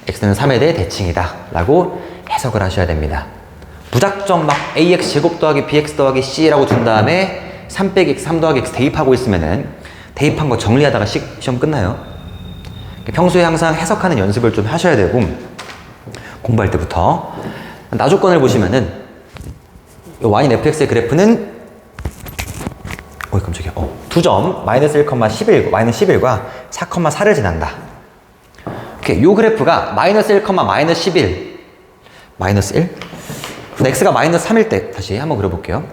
x는 3에 대해 대칭이다 라고 해석을 하셔야 됩니다. 무작정 막 ax 제곱 더하기 bx 더하기 c라고 둔 다음에 3 빼기 x, 3 더하기 x 대입하고 있으면은 대입한 거 정리하다가 시험 끝나요. 평소에 항상 해석하는 연습을 좀 하셔야 되고, 공부할 때부터. 나조건을 보시면은 y인 fx의 그래프는 깜짝이야. 2점, 마이너스 1, 11, 마이너스 11과 4, 4를 지난다. 오케이. 요 그래프가 마이너스 1, 마이너스 11, 마이너스 1? x가 마이너스 3일 때, 다시 한번 그려볼게요.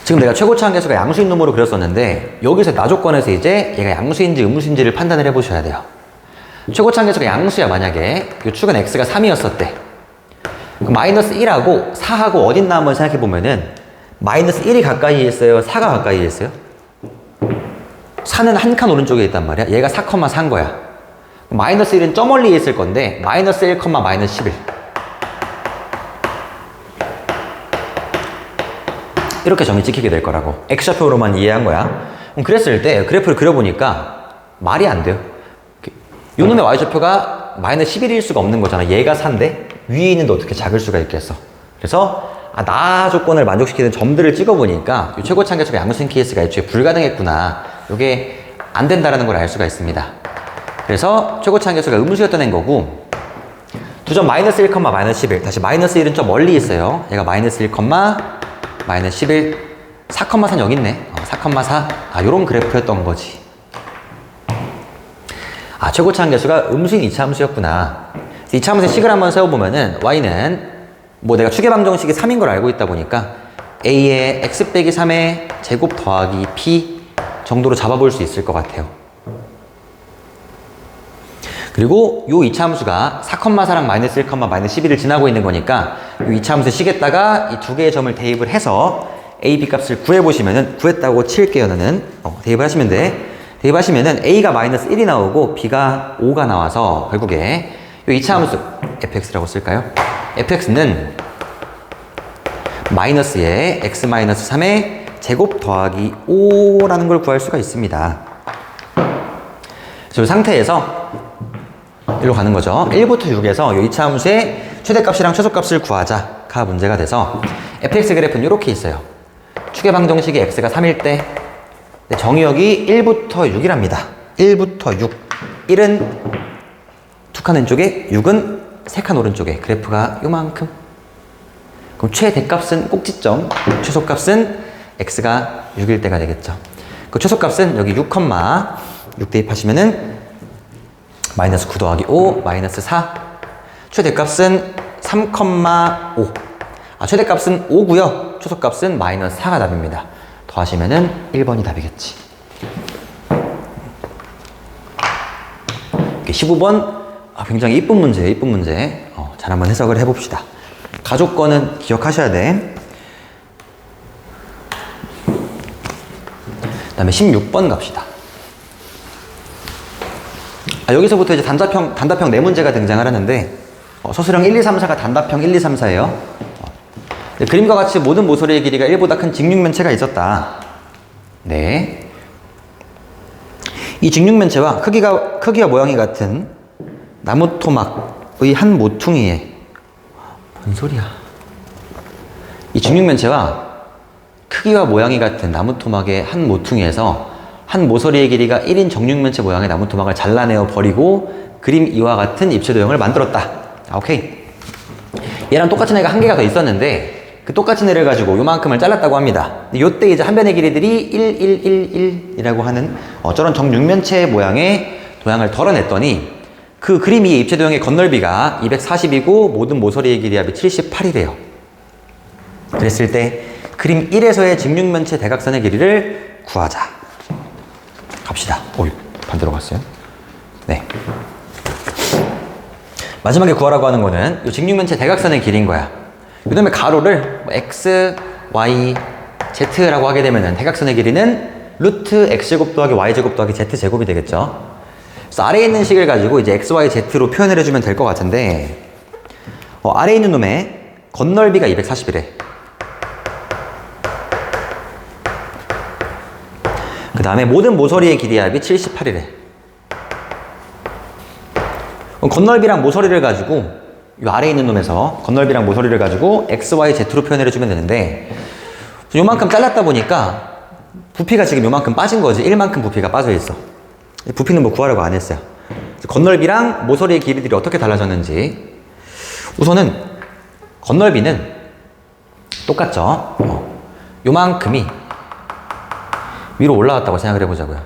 지금 내가 최고차 함계수가 양수인 놈으로 그렸었는데, 여기서 나조건에서 이제 얘가 양수인지 음수인지를 판단을 해보셔야 돼요. 최고차 함계수가 양수야, 만약에. 이 축은 x가 3이었었대. 마이너스 1하고 4하고 어딨나 한번 생각해보면은 마이너스 1이 가까이에 있어요? 4가 가까이에 있어요? 4는 한 칸 오른쪽에 있단 말이야. 얘가 4,4인 거야. 마이너스 1은 저 멀리에 있을 건데 마이너스 1, 마이너스 11 이렇게 점이 찍히게 될 거라고. X좌표로만 이해한 거야. 그럼 그랬을 때 그래프를 그려보니까 말이 안 돼요. 요 놈의 Y좌표가 마이너스 11일 수가 없는 거잖아. 얘가 4인데 위에 있는데 어떻게 작을 수가 있겠어. 그래서 나 조건을 만족시키는 점들을 찍어보니까 이 최고차 함계수가 양수인 케이스가 애초에 불가능했구나. 이게 안 된다라는 걸 알 수가 있습니다. 그래서 최고차 함계수가 음수였던 애인 거고, 2점 마이너스 1, 마이너스 11. 다시 마이너스 1은 좀 멀리 있어요. 얘가 마이너스 1, 마이너스 11, 4,4 여기 있네. 4,4. 요런 그래프였던 거지. 최고차 함계수가 음수인 2차 함수였구나. 2차 함수의 식을 한번 세워보면은 y는 내가 추계 방정식이 3인 걸 알고 있다 보니까 a의 x 빼기 3의 제곱 더하기 p 정도로 잡아볼 수 있을 것 같아요. 그리고 요 이차함수가 4,4랑 마이너스 1, 마이너스 12를 지나고 있는 거니까 요 이차함수 식에다가 이 두 개의 점을 대입을 해서 a, b 값을 구해보시면은, 구했다고 칠게요, 나는. 대입을 하시면 돼. 대입하시면은 a가 마이너스 1이 나오고 b가 5가 나와서 결국에 요 이차함수 fx라고 쓸까요? fx는 마이너스에 x 마이너스 3의 제곱 더하기 5라는 걸 구할 수가 있습니다. 이 상태에서 일로 가는 거죠. 1부터 6에서 이 이차함수의 최대값이랑 최소값을 구하자가 문제가 돼서 fx 그래프는 이렇게 있어요. 추계방정식이 x가 3일 때 정의역이 1부터 6이랍니다. 1부터 6. 1은 두 칸 왼쪽에, 6은 세 칸 오른쪽에 그래프가 요만큼. 그럼 최대값은 꼭지점, 최소값은 x가 6일 때가 되겠죠. 그 최소값은 여기 6, 6 대입하시면은 마이너스 9 더하기 5, 마이너스 4. 최대값은 3,5. 최대값은 5고요. 최소값은 마이너스 4가 답입니다. 더하시면은 1번이 답이겠지. 15번 굉장히 이쁜 문제예요. 이쁜 문제. 잘 한번 해석을 해봅시다. 가족권은 기억하셔야 돼. 그 다음에 16번 갑시다. 여기서부터 이제 단답형 4문제가 등장을 하는데, 서술형 1, 2, 3, 4가 단답형 1, 2, 3, 4예요. 그림과 같이 모든 모서리의 길이가 1보다 큰 직육면체가 있었다. 네. 이 직육면체와 크기와 모양이 같은 나무 토막의 한 모퉁이에, 뭔 소리야? 이 직육면체와 크기와 모양이 같은 나무 토막의 한 모퉁이에서 한 모서리의 길이가 1인 정육면체 모양의 나무 토막을 잘라내어 버리고 그림 이와 같은 입체 도형을 만들었다. 오케이. 얘랑 똑같은 애가 한 개가 더 있었는데 그 똑같은 애를 가지고 요만큼을 잘랐다고 합니다. 요때 이제 한 변의 길이들이 1, 1, 1, 1이라고 하는 저런 정육면체 모양의 도형을 덜어냈더니 그 그림 위의 입체 도형의 건널비가 240이고 모든 모서리의 길이 합이 78이래요. 그랬을 때 그림 1에서의 직육면체 대각선의 길이를 구하자. 갑시다. 반대로 갔어요. 네. 마지막에 구하라고 하는 거는 이 직육면체 대각선의 길이인 거야. 그 다음에 가로를 x, y, z라고 하게 되면은 대각선의 길이는 루트 x제곱 더하기 y제곱 더하기 z제곱이 되겠죠. 그래서 아래에 있는 식을 가지고 이제 x, y, z로 표현을 해주면 될 것 같은데, 아래에 있는 놈의 건널비가 240이래. 그 다음에 모든 모서리의 길이 합이 78이래. 건널비랑 모서리를 가지고 이 아래에 있는 놈에서 건널비랑 모서리를 가지고 x, y, z로 표현을 해주면 되는데, 요만큼 잘랐다 보니까 부피가 지금 요만큼 빠진 거지. 1만큼 부피가 빠져 있어. 부피는 뭐 구하려고 안 했어요. 건널비랑 모서리의 길이들이 어떻게 달라졌는지. 우선은 건널비는 똑같죠. 요만큼이 위로 올라갔다고 생각을 해보자고요.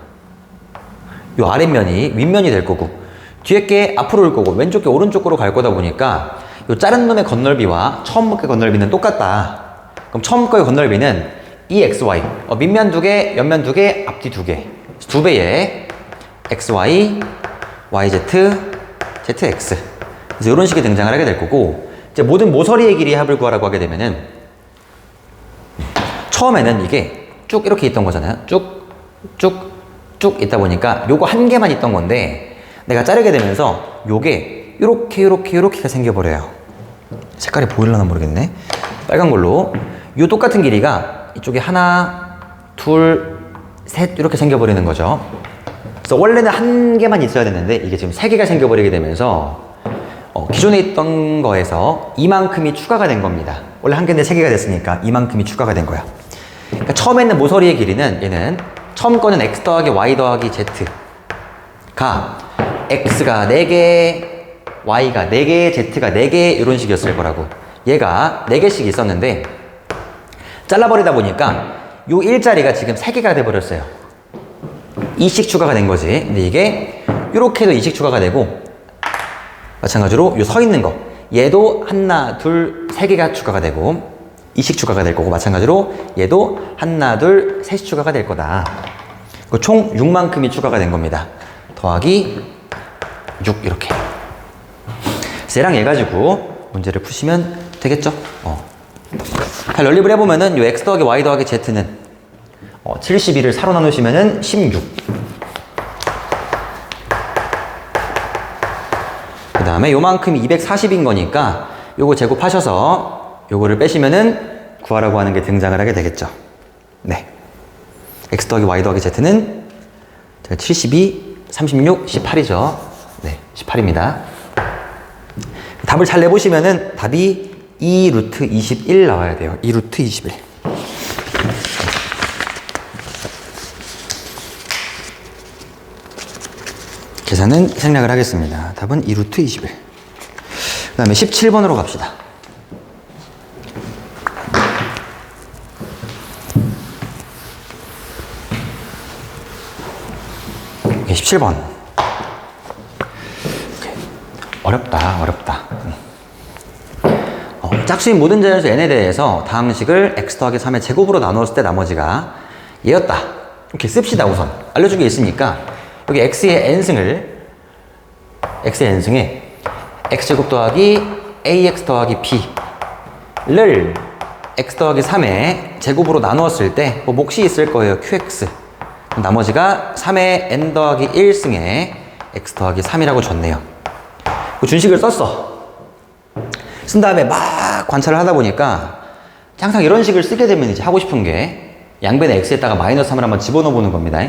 요 아랫면이 윗면이 될 거고, 뒤에 게 앞으로 올 거고, 왼쪽 게 오른쪽으로 갈 거다 보니까 요 자른 놈의 건널비와 처음 거의 건널비는 똑같다. 그럼 처음 거의 건널비는 EXY, 밑면 2개, 옆면 2개, 앞뒤 2개, 2배의 XY, YZ, ZX. 그래서 이런 식의 등장을 하게 될 거고, 이제 모든 모서리의 길이의 합을 구하라고 하게 되면은, 처음에는 이게 쭉 이렇게 있던 거잖아요. 쭉 있다 보니까 요거 한 개만 있던 건데, 내가 자르게 되면서 요게 요렇게가 생겨버려요. 색깔이 보일려나 모르겠네. 빨간 걸로. 요 똑같은 길이가 이쪽에 하나, 둘, 셋 이렇게 생겨버리는 거죠. 그래서 원래는 한 개만 있어야 되는데 이게 지금 세 개가 생겨버리게 되면서 기존에 있던 거에서 이만큼이 추가가 된 겁니다. 원래 한 개인데 세 개가 됐으니까 이만큼이 추가가 된 거야. 그러니까 처음에 있는 모서리의 길이는, 얘는 처음 거는 x 더하기 y 더하기 z가 x가 4개, y가 4개, z가 4개 이런 식이었을 거라고. 얘가 4개씩 있었는데 잘라버리다 보니까 요 일자리가 지금 3개가 돼버렸어요. 2씩 추가가 된 거지. 근데 이게 요렇게도 2씩 추가가 되고, 마찬가지로 요 서 있는 거 얘도 하나, 둘, 3개가 추가가 되고 2씩 추가가 될 거고, 마찬가지로 얘도 하나, 둘, 셋이 추가가 될 거다. 총 6만큼이 추가가 된 겁니다. 더하기 6 이렇게. 얘랑 얘 가지고 문제를 푸시면 되겠죠? 잘 연립을 해보면은 요 x 더하기 y 더하기 z는 72를 4로 나누시면은 16. 그 다음에 요만큼이 240인 거니까 요거 제곱하셔서 요거를 빼시면은 구하라고 하는 게 등장을 하게 되겠죠. 네. x 더하기 y 더하기 z는 72, 36, 18이죠. 네, 18입니다. 답을 잘 내보시면은 답이 2 루트 21 나와야 돼요. 2 루트 21. 계산은 생략을 하겠습니다. 답은 2 루트 21. 그 다음에 17번으로 갑시다. 17번. 어렵다. 짝수인 모든 자연수 n에 대해서 다음 식을 x 더하기 3의 제곱으로 나누었을 때 나머지가 얘였다. 이렇게 씁시다. 우선 알려준 게 있으니까 여기 x의 n승에 x제곱 더하기 ax 더하기 b를 x 더하기 3의 제곱으로 나누었을 때 뭐 몫이 있을 거예요. qx. 나머지가 3의 n 더하기 1승에 x 더하기 3이라고 줬네요. 그 준식을 썼어. 쓴 다음에 막 관찰을 하다 보니까 항상 이런 식을 쓰게 되면 이제 하고 싶은 게 양변에 x에다가 마이너스 3을 한번 집어넣어 보는 겁니다.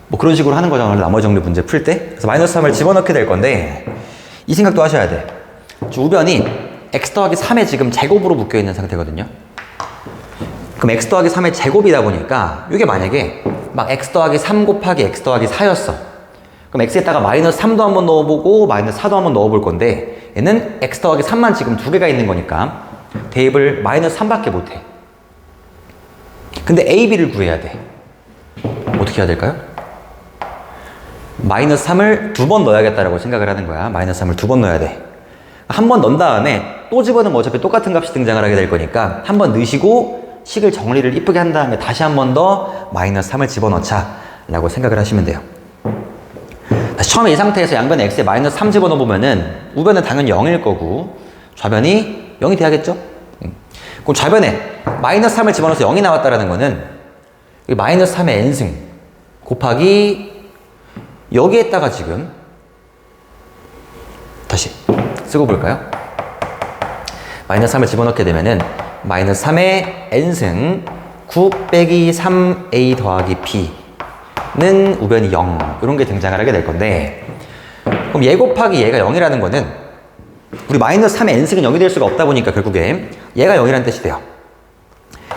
뭐 그런 식으로 하는 거잖아요. 나머지 정리 문제 풀 때. 그래서 마이너스 3을 집어넣게 될 건데 이 생각도 하셔야 돼. 우변이 x 더하기 3의 지금 제곱으로 묶여 있는 상태거든요. 그럼 x 더하기 3의 제곱이다 보니까 이게 만약에 막 x 더하기 3 곱하기 x 더하기 4였어. 그럼 x에다가 마이너스 3도 한번 넣어보고 마이너스 4도 한번 넣어볼 건데 얘는 x 더하기 3만 지금 두 개가 있는 거니까 대입을 마이너스 3밖에 못해. 근데 a, b를 구해야 돼. 어떻게 해야 될까요? 마이너스 3을 두 번 넣어야겠다라고 생각을 하는 거야. 마이너스 3을 두 번 넣어야 돼. 한 번 넣은 다음에 또 집어넣으면 어차피 똑같은 값이 등장을 하게 될 거니까 한 번 넣으시고 식을 정리를 이쁘게 한 다음에 다시 한 번 더 마이너스 3을 집어넣자 라고 생각을 하시면 돼요. 처음에 이 상태에서 양변에 x에 마이너스 3 집어넣어보면은 우변은 당연히 0일 거고 좌변이 0이 돼야겠죠? 그럼 좌변에 마이너스 3을 집어넣어서 0이 나왔다라는 거는 마이너스 3의 n승 곱하기 여기에다가 지금 다시 쓰고 볼까요? 마이너스 3을 집어넣게 되면은 마이너스 3의 n승 9 빼기 3a 더하기 b는 우변이 0 이런 게 등장을 하게 될 건데 그럼 얘 곱하기 얘가 0이라는 거는 우리 마이너스 3의 n승은 0이 될 수가 없다 보니까 결국에 얘가 0이라는 뜻이 돼요.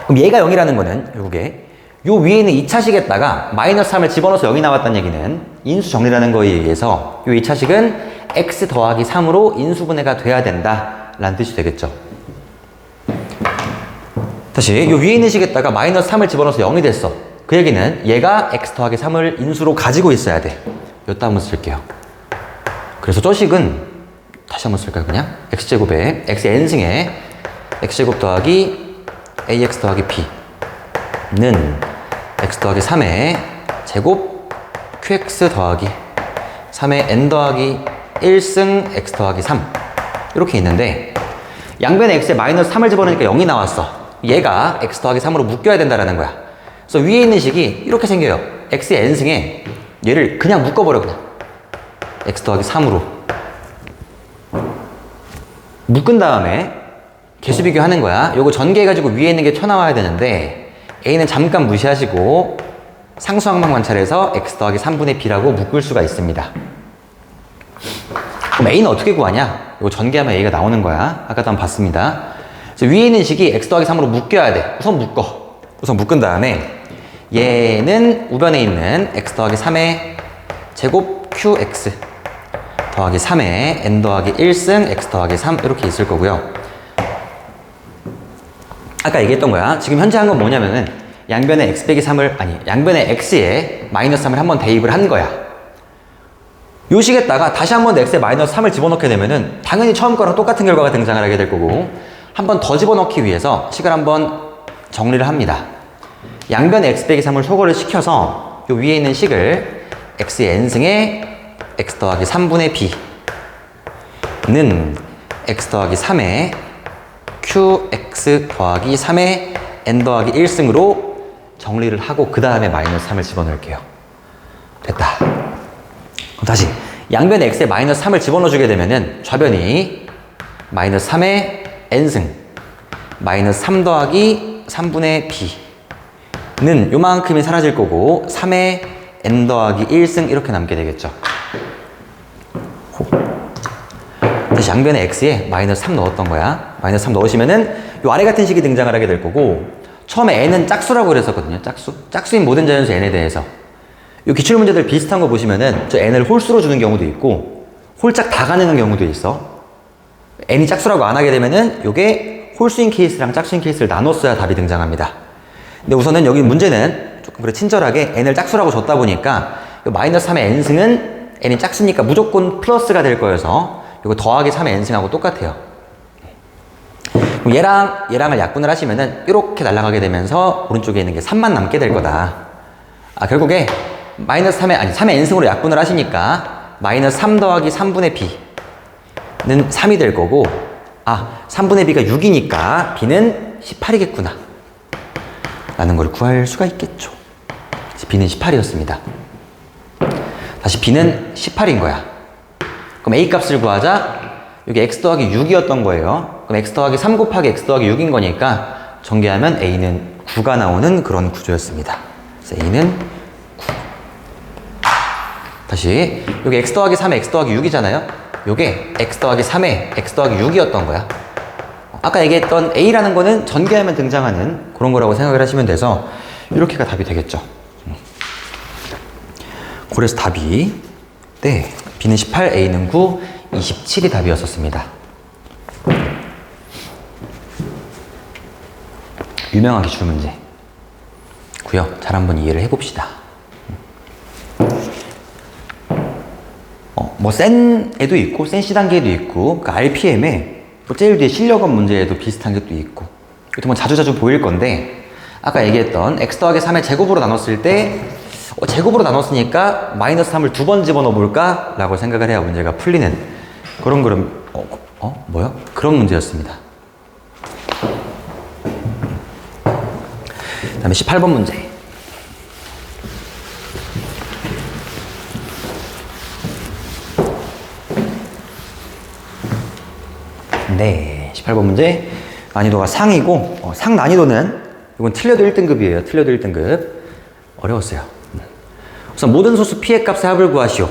그럼 얘가 0이라는 거는 결국에 요 위에 있는 2차식에다가 마이너스 3을 집어넣어서 0이 나왔다는 얘기는 인수 정리라는 거에 의해서 요 2차식은 x 더하기 3으로 인수분해가 돼야 된다 라는 뜻이 되겠죠. 다시 요 위에 있는 식에다가 마이너스 3을 집어넣어서 0이 됐어. 그 얘기는 얘가 x 더하기 3을 인수로 가지고 있어야 돼. 요따 한번 쓸게요. 그래서 저 식은 다시 한번 쓸까요? 그냥 x제곱에 x의 n승에 x제곱 더하기 ax 더하기 b는 x 더하기 3의 제곱 qx 더하기 3의 n 더하기 1승 x 더하기 3 이렇게 있는데 양변에 x에 마이너스 3을 집어넣으니까 0이 나왔어. 얘가 x 더하기 3으로 묶여야 된다라는 거야. 그래서 위에 있는 식이 이렇게 생겨요. x의 n승에 얘를 그냥 묶어버려. 그냥 x 더하기 3으로 묶은 다음에 개수 비교하는 거야. 요거 전개해가지고 위에 있는 게 튀어나와야 되는데 a는 잠깐 무시하시고 상수항만 관찰해서 x 더하기 3분의 b라고 묶을 수가 있습니다. 그럼 a는 어떻게 구하냐? 이거 전개하면 a가 나오는 거야. 아까도 한번 봤습니다. 그래서 위에 있는 식이 x 더하기 3으로 묶여야 돼. 우선 묶은 다음에 얘는 우변에 있는 x 더하기 3의 제곱 qx 더하기 3의 n 더하기 1승 x 더하기 3 이렇게 있을 거고요. 아까 얘기했던 거야. 지금 현재 한 건 뭐냐면은 양변에 x 빼기 3을 양변에 x에 마이너스 3을 한번 대입을 한 거야. 요 식에다가 다시 한 번 x에 마이너스 3을 집어넣게 되면은 당연히 처음 거랑 똑같은 결과가 등장을 하게 될 거고 한 번 더 집어넣기 위해서 식을 한번 정리를 합니다. 양변에 x 빼기 3을 소거를 시켜서 요 위에 있는 식을 x의 n승에 x 더하기 3분의 b는 x 더하기 3의 qx 더하기 3의 n 더하기 1승으로 정리를 하고 그 다음에 마이너스 3을 집어넣을게요. 됐다. 그럼 다시 양변에 x에 마이너스 3을 집어넣어 주게 되면은 좌변이 마이너스 3의 n승 마이너스 3 더하기 3분의 b는 요만큼이 사라질 거고 3의 n 더하기 1승 이렇게 남게 되겠죠. 다시 양변에 x에 마이너스 3 넣었던 거야. 마이너스 3 넣으시면은 요 아래 같은 식이 등장을 하게 될 거고 처음에 n은 짝수라고 그랬었거든요. 짝수인 모든 자연수 n에 대해서 요 기출문제들 비슷한 거 보시면은 저 n을 홀수로 주는 경우도 있고 홀짝 다 가능한 경우도 있어. n이 짝수라고 안 하게 되면은 요게 홀수인 케이스랑 짝수인 케이스를 나눴어야 답이 등장합니다. 근데 우선은 여기 문제는 조금 그래 친절하게 n을 짝수라고 줬다 보니까 요 마이너스 3의 n승은 n이 짝수니까 무조건 플러스가 될 거여서 이거 더하기 3의 n승하고 똑같아요. 그럼 얘랑을 약분을 하시면은 이렇게 날아가게 되면서 오른쪽에 있는 게 3만 남게 될 거다. 결국에 마이너스 3의 n승으로 약분을 하시니까 마이너스 3 더하기 3분의 b는 3이 될 거고 3분의 b가 6이니까 b는 18이겠구나 라는 걸 구할 수가 있겠죠. b는 18이었습니다. 다시 b는 18인 거야. 그럼 a 값을 구하자. 여기 x 더하기 6이었던 거예요. 그럼 x 더하기 3 곱하기 x 더하기 6인 거니까 전개하면 a는 9가 나오는 그런 구조였습니다. 그래서 a는 9. 다시 여기 x 더하기 3에 x 더하기 6이잖아요. 요게 x 더하기 3에 x 더하기 6이었던 거야. 아까 얘기했던 a라는 거는 전개하면 등장하는 그런 거라고 생각을 하시면 돼서 이렇게가 답이 되겠죠. 그래서 답이 b는 18, a는 9, 27이 답이었었습니다. 유명한 기출문제 고요. 잘 한번 이해를 해봅시다. 센 애도 있고 센 C 단계에도 있고 그러니까 RPM에 제일 뒤에 실력원 문제에도 비슷한 게 또 있고 이것도 뭐 자주자주 보일 건데 아까 얘기했던 x 더하기 3의 제곱으로 나눴을 때 제곱으로 나눴으니까 마이너스 3을 2번 집어넣어 볼까? 라고 생각을 해야 문제가 풀리는 그런 그런 문제였습니다. 그 다음에 18번 문제. 네, 18번 문제 난이도가 상이고 상 난이도는 이건 틀려도 1등급이에요. 틀려도 1등급. 어려웠어요. 우선 모든 소수 p의 값의 합을 구하시오.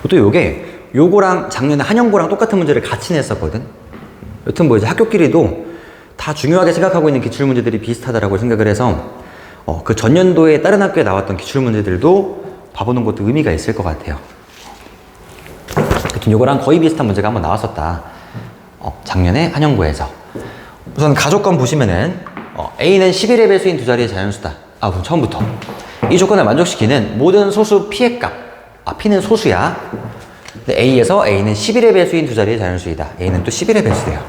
또 요거랑 작년에 한영고랑 똑같은 문제를 같이 냈었거든. 여튼 이제 학교끼리도 다 중요하게 생각하고 있는 기출문제들이 비슷하다라고 생각을 해서 그 전년도에 다른 학교에 나왔던 기출문제들도 봐보는 것도 의미가 있을 것 같아요. 여튼 요거랑 거의 비슷한 문제가 한번 나왔었다. 작년에 한영고에서. 우선 가족권 보시면은 A는 11의 배수인 두 자리의 자연수다. 그럼 처음부터 이 조건을 만족시키는 모든 소수 P의 값. P는 소수야. 근데 A에서 A는 11의 배수인 두 자리의 자연수이다. A는 또 11의 배수래요.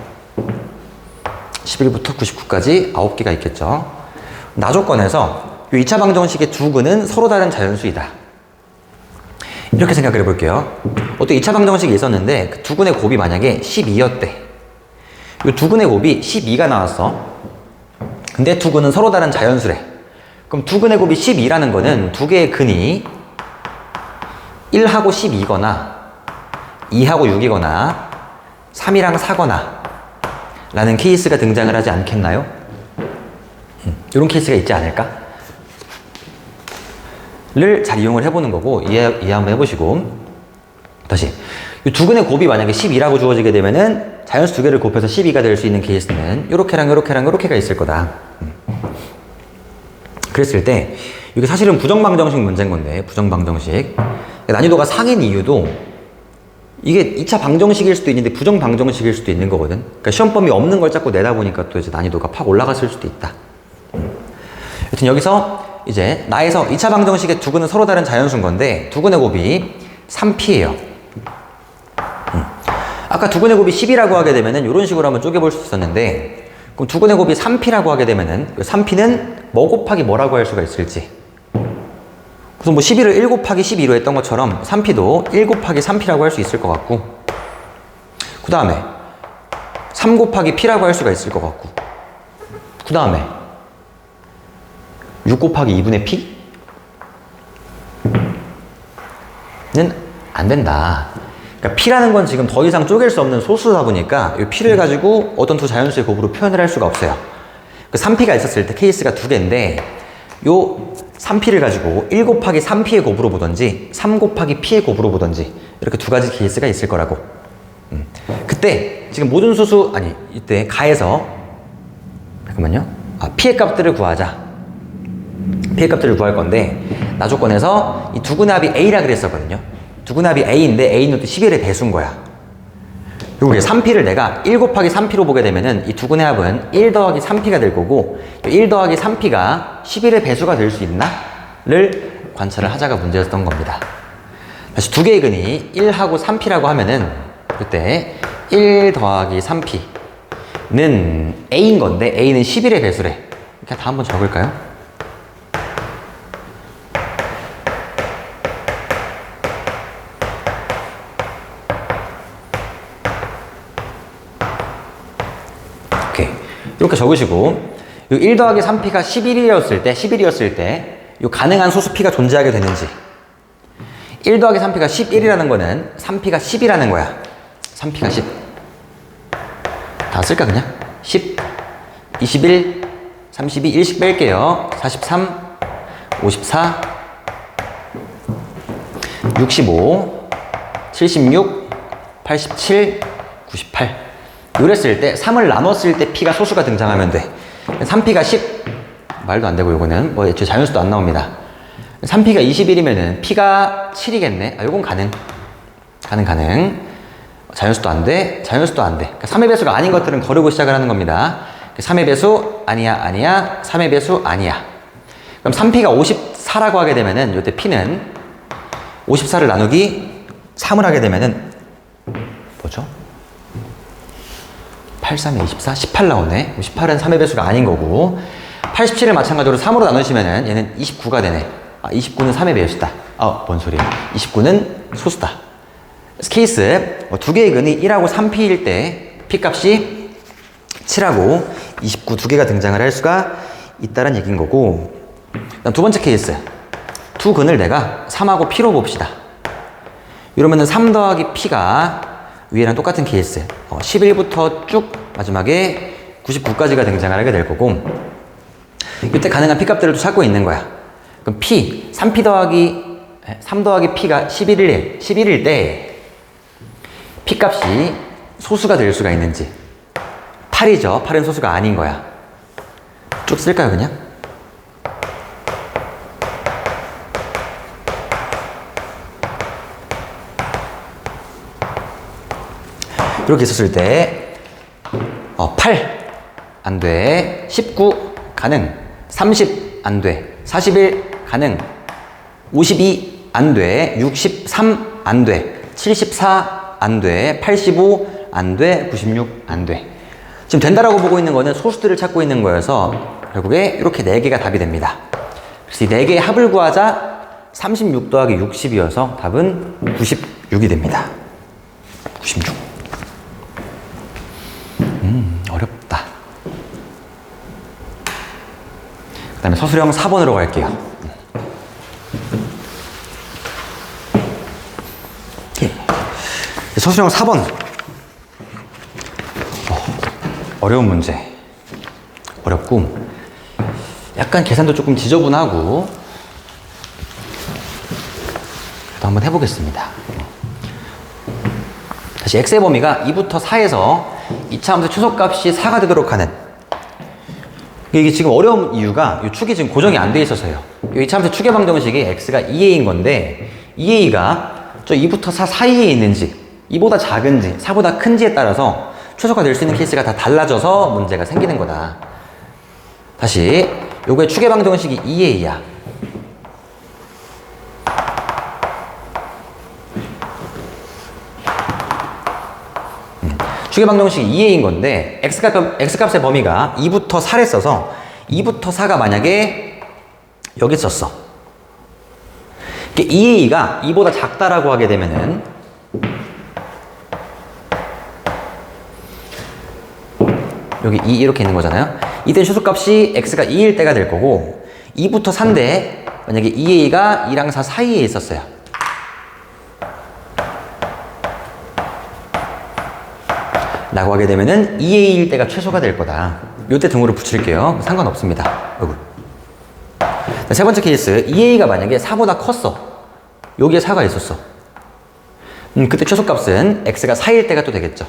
11부터 99까지 9개가 있겠죠. 나조건에서 이 2차 방정식의 두 근은 서로 다른 자연수이다. 이렇게 생각을 해볼게요. 어떤 2차 방정식이 있었는데 그 두 근의 곱이 만약에 12였대. 이 두 근의 곱이 12가 나왔어. 근데 두 근은 서로 다른 자연수래. 그럼 두 근의 곱이 12라는 거는 두 개의 근이 1하고 12거나 2하고 6이거나 3이랑 4거나 라는 케이스가 등장을 하지 않겠나요? 이런 케이스가 있지 않을까? 를 잘 이용을 해보는 거고 이해 한번 해보시고 다시 이 두 근의 곱이 만약에 12라고 주어지게 되면은 자연수 두 개를 곱해서 12가 될 수 있는 케이스는 요렇게랑 요렇게랑 요렇게가 있을 거다. 그랬을 때 이게 사실은 부정방정식 문제인 건데 부정방정식 난이도가 상인 이유도 이게 2차 방정식일 수도 있는데 부정방정식일 수도 있는 거거든. 그러니까 시험 범위 없는 걸 자꾸 내다 보니까 또 이제 난이도가 팍 올라갔을 수도 있다. 여튼 여기서 이제 나에서 2차 방정식의 두 근은 서로 다른 자연수인 건데 두 근의 곱이 3p예요. 아까 두 근의 곱이 10이라고 하게 되면은 이런 식으로 한번 쪼개볼 수 있었는데 그럼 두 근의 곱이 3p라고 하게 되면은 3p는 뭐 곱하기 뭐라고 할 수가 있을지 우선 뭐 12를 1 곱하기 12로 했던 것처럼 3p도 1 곱하기 3p라고 할 수 있을 것 같고, 그 다음에 3 곱하기 p라고 할 수가 있을 것 같고, 그 다음에 6 곱하기 2분의 p? 는 안 된다. 그러니까 p라는 건 지금 더 이상 쪼갤 수 없는 소수다 보니까 이 p를 가지고 어떤 두 자연수의 곱으로 표현을 할 수가 없어요. 그 3p가 있었을 때 케이스가 두 개인데, 요 3p를 가지고 1 곱하기 3p의 곱으로 보던지 3 곱하기 p의 곱으로 보던지 이렇게 두 가지 케이스가 있을 거라고. 그때 지금 모든 수수, 아니 이때 가에서, 잠깐만요, p의 값들을 구하자. p의 값들을 구할 건데, 나 조건에서 이 두근의 합이 a라 그랬었거든요. 두근의 합이 a인데 a는 또 11의 배수인 거야. 그리고 이제 3p를 내가 1 곱하기 3p로 보게 되면은 이 두근의 합은 1 더하기 3p가 될 거고, 1 더하기 3p가 11의 배수가 될 수 있나? 를 관찰을 하자가 문제였던 겁니다. 다시 두 개의 근이 1하고 3p라고 하면은 그때 1 더하기 3p는 a인 건데 a는 11의 배수래. 그냥 다 한번 적을까요? 이렇게 적으시고, 이 1 더하기 3p가 11이었을 때, 이 가능한 소수 p가 존재하게 되는지. 1 더하기 3p가 11이라는 거는 3p가 10이라는 거야. 3p가 10. 다 쓸까, 그냥? 10, 21, 32, 1씩 뺄게요. 43, 54, 65, 76, 87, 98. 이랬을 때 3을 나눴을 때 p가 소수가 등장하면 돼. 3p가 10, 말도 안 되고, 요거는 뭐 애초에 자연수도 안 나옵니다. 3p가 21이면은 p가 7이겠네. 요건 가능. 자연수도 안 돼. 그러니까 3의 배수가 아닌 것들은 거르고 시작을 하는 겁니다. 3의 배수 아니야. 3의 배수 아니야. 그럼 3p가 54라고 하게 되면은 요때 p는 54를 나누기 3을 하게 되면은 뭐죠? 8, 3에 24, 18 나오네. 18은 3의 배수가 아닌 거고, 87을 마찬가지로 3으로 나누시면은 얘는 29가 되네. 29는 3의 배수다. 뭔 소리야. 29는 소수다. 케이스, 두 개의 근이 1하고 3p일 때 p 값이 7하고 29 두 개가 등장을 할 수가 있다는 얘기인 거고, 그다음 두 번째 케이스. 두 근을 내가 3하고 p로 봅시다. 이러면은 3 더하기 p가 위에랑 똑같은 케이스, 11부터 쭉 마지막에 99까지가 등장을 하게 될 거고, 이때 가능한 p값들을 또 찾고 있는 거야. 그럼 p, 3 더하기 p가 11일 때 p값이 소수가 될 수가 있는지. 8이죠. 8은 소수가 아닌 거야. 쭉 쓸까요, 그냥? 이렇게 있었을 때 8 안 돼, 19 가능, 30 안 돼, 41 가능, 52 안 돼, 63 안 돼, 74 안 돼, 85 안 돼, 96 안 돼. 지금 된다라고 보고 있는 거는 소수들을 찾고 있는 거여서 결국에 이렇게 4개가 답이 됩니다. 그래서 이 4개의 합을 구하자 36 더하기 60이어서 답은 96이 됩니다. 96. 어렵다. 그 다음에 서술형 4번으로 갈게요. 서술형 4번. 어려운 문제. 어렵고, 약간 계산도 조금 지저분하고, 그래도 한번 해보겠습니다. 다시 x의 범위가 2부터 4에서 이차함수 최소값이 4가 되도록 하는, 이게 지금 어려운 이유가 이 축이 지금 고정이 안 돼 있어서요. 이 이차함수 축의 방정식이 x가 2a인 건데 2a가 저 2부터 4 사이에 있는지, 2보다 작은지, 4보다 큰지에 따라서 최소가 될 수 있는 케이스가 다 달라져서 문제가 생기는 거다. 다시 요거의 축의 방정식이 2a야. 축의 방정식이 2a인 건데 x값의 범위가 2부터 4를 써서 2부터 4가 만약에 여기 있었어. 2a가 2보다 작다라고 하게 되면은 여기 2 이렇게 있는 거잖아요. 이때 최소값이 x가 2일 때가 될 거고 2부터 4인데 만약에 2a가 2랑 4 사이에 있었어요. 라고 하게 되면은 2a일 때가 최소가 될 거다. 요때 등호를 붙일게요. 상관없습니다. 여기. 세 번째 케이스 2a가 만약에 4보다 컸어. 여기에 4가 있었어. 그때 최소값은 x가 4일 때가 또 되겠죠.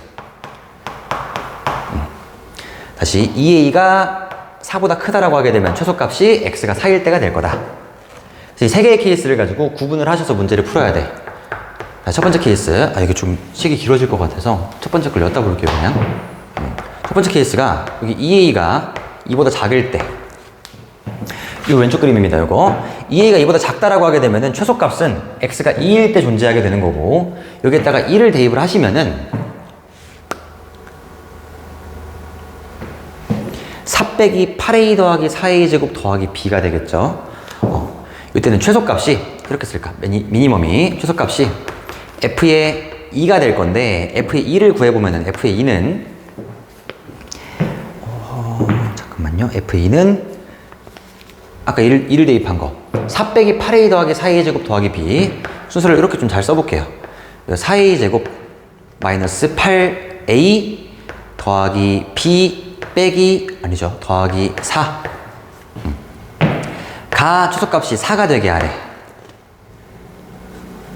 다시 2a가 4보다 크다라고 하게 되면 최소값이 x가 4일 때가 될 거다. 이 세 개의 케이스를 가지고 구분을 하셔서 문제를 풀어야 돼. 자, 첫 번째 케이스. 이게 좀 식이 길어질 것 같아서 첫 번째 걸 엿다 볼게요, 그냥. 첫 번째 케이스가 여기 2a가 2보다 작을 때. 이 왼쪽 그림입니다, 이거. 2a가 2보다 작다라고 하게 되면은 최소값은 x가 2일 때 존재하게 되는 거고, 여기에다가 1을 대입을 하시면은 4 빼기 8a 더하기 4a 제곱 더하기 b가 되겠죠. 이때는 최소값이 이렇게 쓸까? 미니멈이 최소값이 f의 2가 될 건데 f의 2를 구해보면은 f의 2는 잠깐만요. f의 2는 아까 2를 대입한 거 4 빼기 8a 더하기 4a 제곱 더하기 b 순서를 이렇게 좀 잘 써볼게요. 4a 제곱 마이너스 8a 더하기 b 빼기 아니죠. 더하기 4 가 최소값이 4가 되게 하래.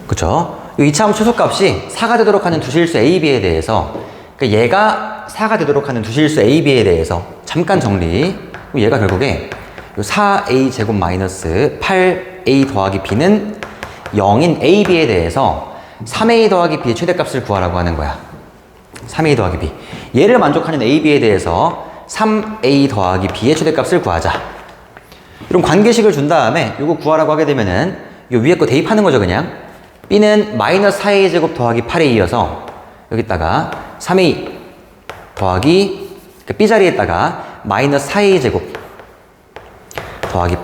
그쵸? 이 이차함수 최소값이 4가 되도록 하는 두실수 A, B에 대해서 그러니까 얘가 4가 되도록 하는 두실수 A, B에 대해서 잠깐 정리. 얘가 결국에 4A 제곱 마이너스 8A 더하기 B는 0인 A, B에 대해서 3A 더하기 B의 최대값을 구하라고 하는 거야. 3A 더하기 B. 얘를 만족하는 A, B에 대해서 3A 더하기 B의 최대값을 구하자. 이런 관계식을 준 다음에 이거 구하라고 하게 되면은 이 위에 거 대입하는 거죠, 그냥. B는 마이너스 4A 제곱 더하기 8A여서 여기다가 3A 더하기 그러니까 B 자리에다가 마이너스 4A 제곱 더하기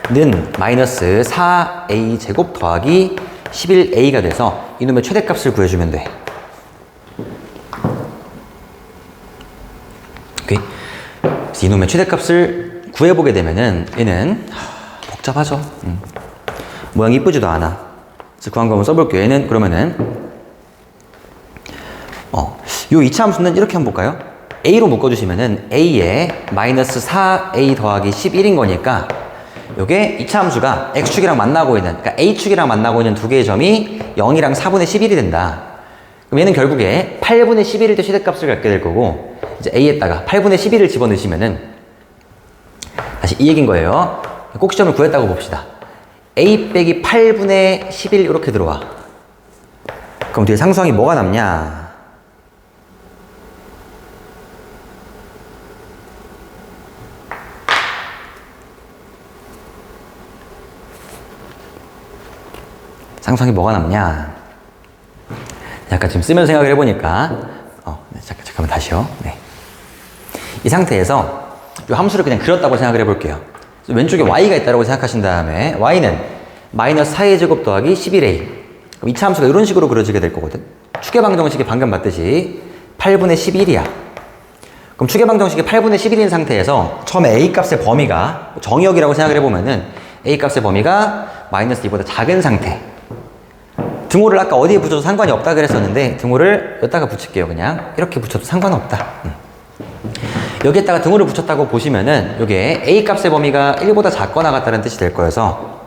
8A는 마이너스 4A 제곱 더하기 11A가 돼서 이놈의 최대값을 구해주면 돼. 오케이. 그래서 이놈의 최대값을 구해보게 되면은 얘는 복잡하죠. 모양이 이쁘지도 않아. 그래서 구한 거 한번 써볼게요. 얘는 그러면은 요 이차함수는 이렇게 한번 볼까요? A로 묶어주시면은 A에 마이너스 4A 더하기 11인 거니까 요게 이차함수가 X축이랑 만나고 있는 그러니까 A축이랑 만나고 있는 두 개의 점이 0이랑 4분의 11이 된다. 그럼 얘는 결국에 8분의 11일 때 최대값을 갖게 될 거고 이제 A에다가 8분의 11을 집어넣으시면은 다시 이 얘기인 거예요. 꼭 시점을 구했다고 봅시다. A 빼기 8분의 11 이렇게 들어와. 그럼 뒤에 상수항이 뭐가 남냐? 상수항이 뭐가 남냐? 약간 지금 쓰면서 생각을 해보니까 네, 잠깐만 다시요. 네. 이 상태에서 이 함수를 그냥 그렸다고 생각을 해볼게요. 왼쪽에 y가 있다고 생각하신 다음에 y는 마이너스 4a 제곱 더하기 11a. 그럼 이차 함수가 이런 식으로 그려지게 될 거거든. 추계방정식이 방금 봤듯이 8분의 11이야. 그럼 추계방정식이 8분의 11인 상태에서 처음에 a 값의 범위가 정의역이라고 생각을 해보면은 a 값의 범위가 마이너스 2보다 작은 상태. 등호를 아까 어디에 붙여도 상관이 없다 그랬었는데 등호를 여기다가 붙일게요. 그냥 이렇게 붙여도 상관없다. 여기에다가 등호를 붙였다고 보시면은 요게 A 값의 범위가 1보다 작거나 같다는 뜻이 될 거여서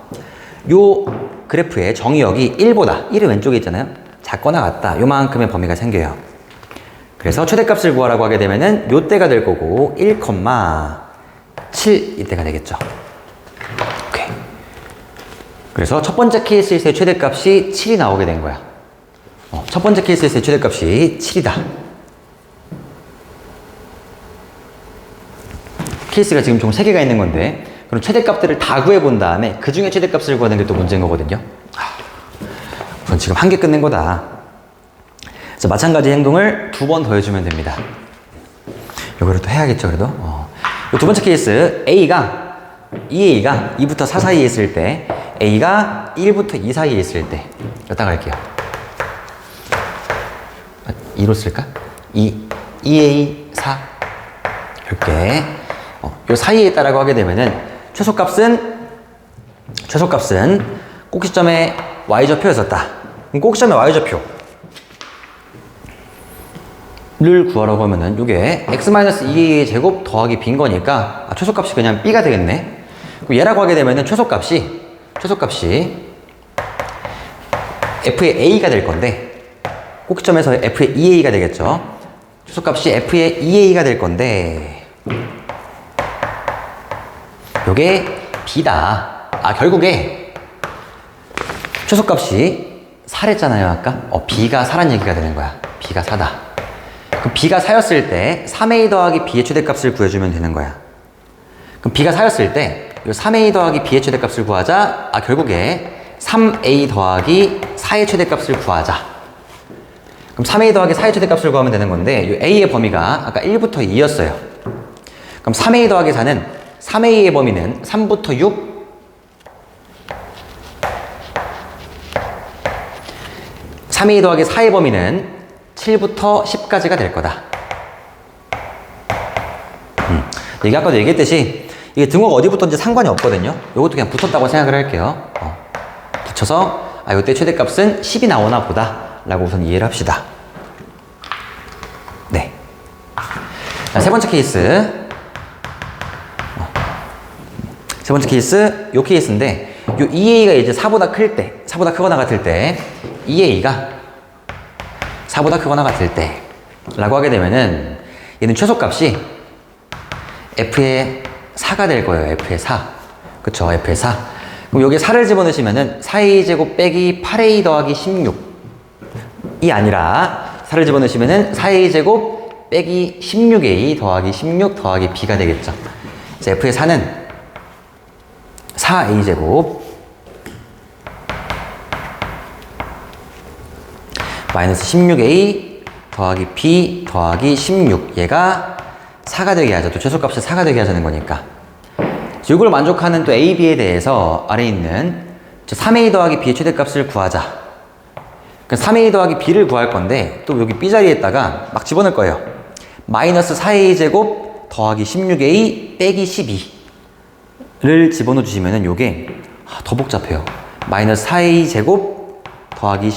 요 그래프의 정의역이 1보다 1은 왼쪽에 있잖아요. 작거나 같다. 요만큼의 범위가 생겨요. 그래서 최대값을 구하라고 하게 되면은 요때가 될 거고 1,7 이때가 되겠죠. 오케이. 그래서 첫 번째 케이스에서의 최대값이 7이 나오게 된 거야. 첫 번째 케이스에서의 최대값이 7이다. 케이스가 지금 총 3개가 있는 건데 그럼 최대값들을 다 구해본 다음에 그 중에 최대값을 구하는 게 또 문제인 거거든요. 우선 지금 한 개 끝낸 거다. 그래서 마찬가지 행동을 2번 더 해주면 됩니다. 요거를 또 해야겠죠, 그래도. 두 번째 케이스 A가 2A가 2부터 4 사이에 있을 때 A가 1부터 2 사이에 있을 때 여기다 갈게요. 2로 쓸까? 2A 4 이렇게 요 사이에 있다라고 하게 되면은 최소값은 꼭지점의 y좌표였었다. 그럼 꼭지점의 y좌표를 구하라고 하면은 요게 x-2a의 제곱 더하기 b인 거니까 최소값이 그냥 b가 되겠네. 그럼 얘라고 하게 되면은 최소값이 f의 a가 될 건데 꼭지점에서 f의 2a가 되겠죠. 최소값이 f의 2a가 될 건데 요게 b다. 결국에 최소값이 4랬잖아요 아까. b가 4란 얘기가 되는 거야. b가 4다. 그럼 b가 4였을 때 3a 더하기 b의 최대값을 구해주면 되는 거야. 그럼 b가 4였을 때 3a 더하기 b의 최대값을 구하자. 결국에 3a 더하기 4의 최대값을 구하자. 그럼 3a 더하기 4의 최대값을 구하면 되는 건데 이 a의 범위가 아까 1부터 2였어요. 그럼 3a 더하기 4는 3a의 범위는 3부터 6 3a 더하기 4의 범위는 7부터 10까지가 될 거다. 이게 아까도 얘기했듯이 이게 등호가 어디 붙었는지 상관이 없거든요. 이것도 그냥 붙었다고 생각을 할게요. 붙여서 이때 최대값은 10이 나오나 보다 라고 우선 이해를 합시다. 네. 자, 세 번째 케이스. 요 케이스인데 요 2a가 이제 4보다 클 때, 4보다 크거나 같을 때 2a가 4보다 크거나 같을 때 라고 하게 되면은 얘는 최소값이 f의 4가 될 거예요. f의 4. 그쵸? f의 4. 그럼 여기에 4를 집어넣으시면은 4a 제곱 빼기 8a 더하기 16이 아니라 4를 집어넣으시면은 4a 제곱 빼기 16a 더하기 16 더하기 b가 되겠죠. 그래서 f의 4는 4a 제곱 마이너스 16a 더하기 b 더하기 16 얘가 4가 되게 하죠. 또 최소값이 4가 되게 하자는 거니까. 이걸 만족하는 또 a, b에 대해서 아래에 있는 3a 더하기 b의 최대값을 구하자. 3a 더하기 b를 구할 건데 또 여기 b 자리에다가 막 집어넣을 거예요. 마이너스 4a 제곱 더하기 16a 빼기 12를 집어넣어 주시면은 요게 더 복잡해요. 마이너스 4a 제곱 더하기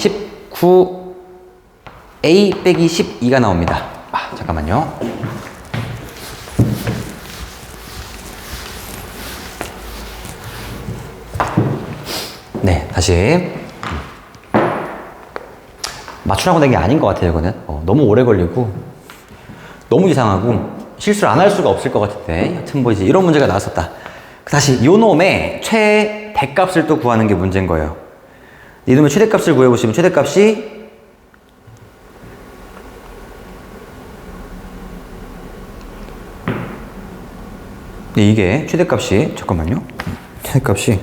19a 빼기 12가 나옵니다. 잠깐만요. 네, 다시 맞추라고 낸 게 아닌 것 같아요. 이거는 너무 오래 걸리고 너무 이상하고 실수를 안 할 수가 없을 것 같은데 여튼 뭐 이제 이런 문제가 나왔었다. 다시 요 놈의 최대값을 또 구하는 게 문제인 거예요. 이 놈의 최대값을 구해보시면 최대값이 이게 최대값이 잠깐만요. 최대값이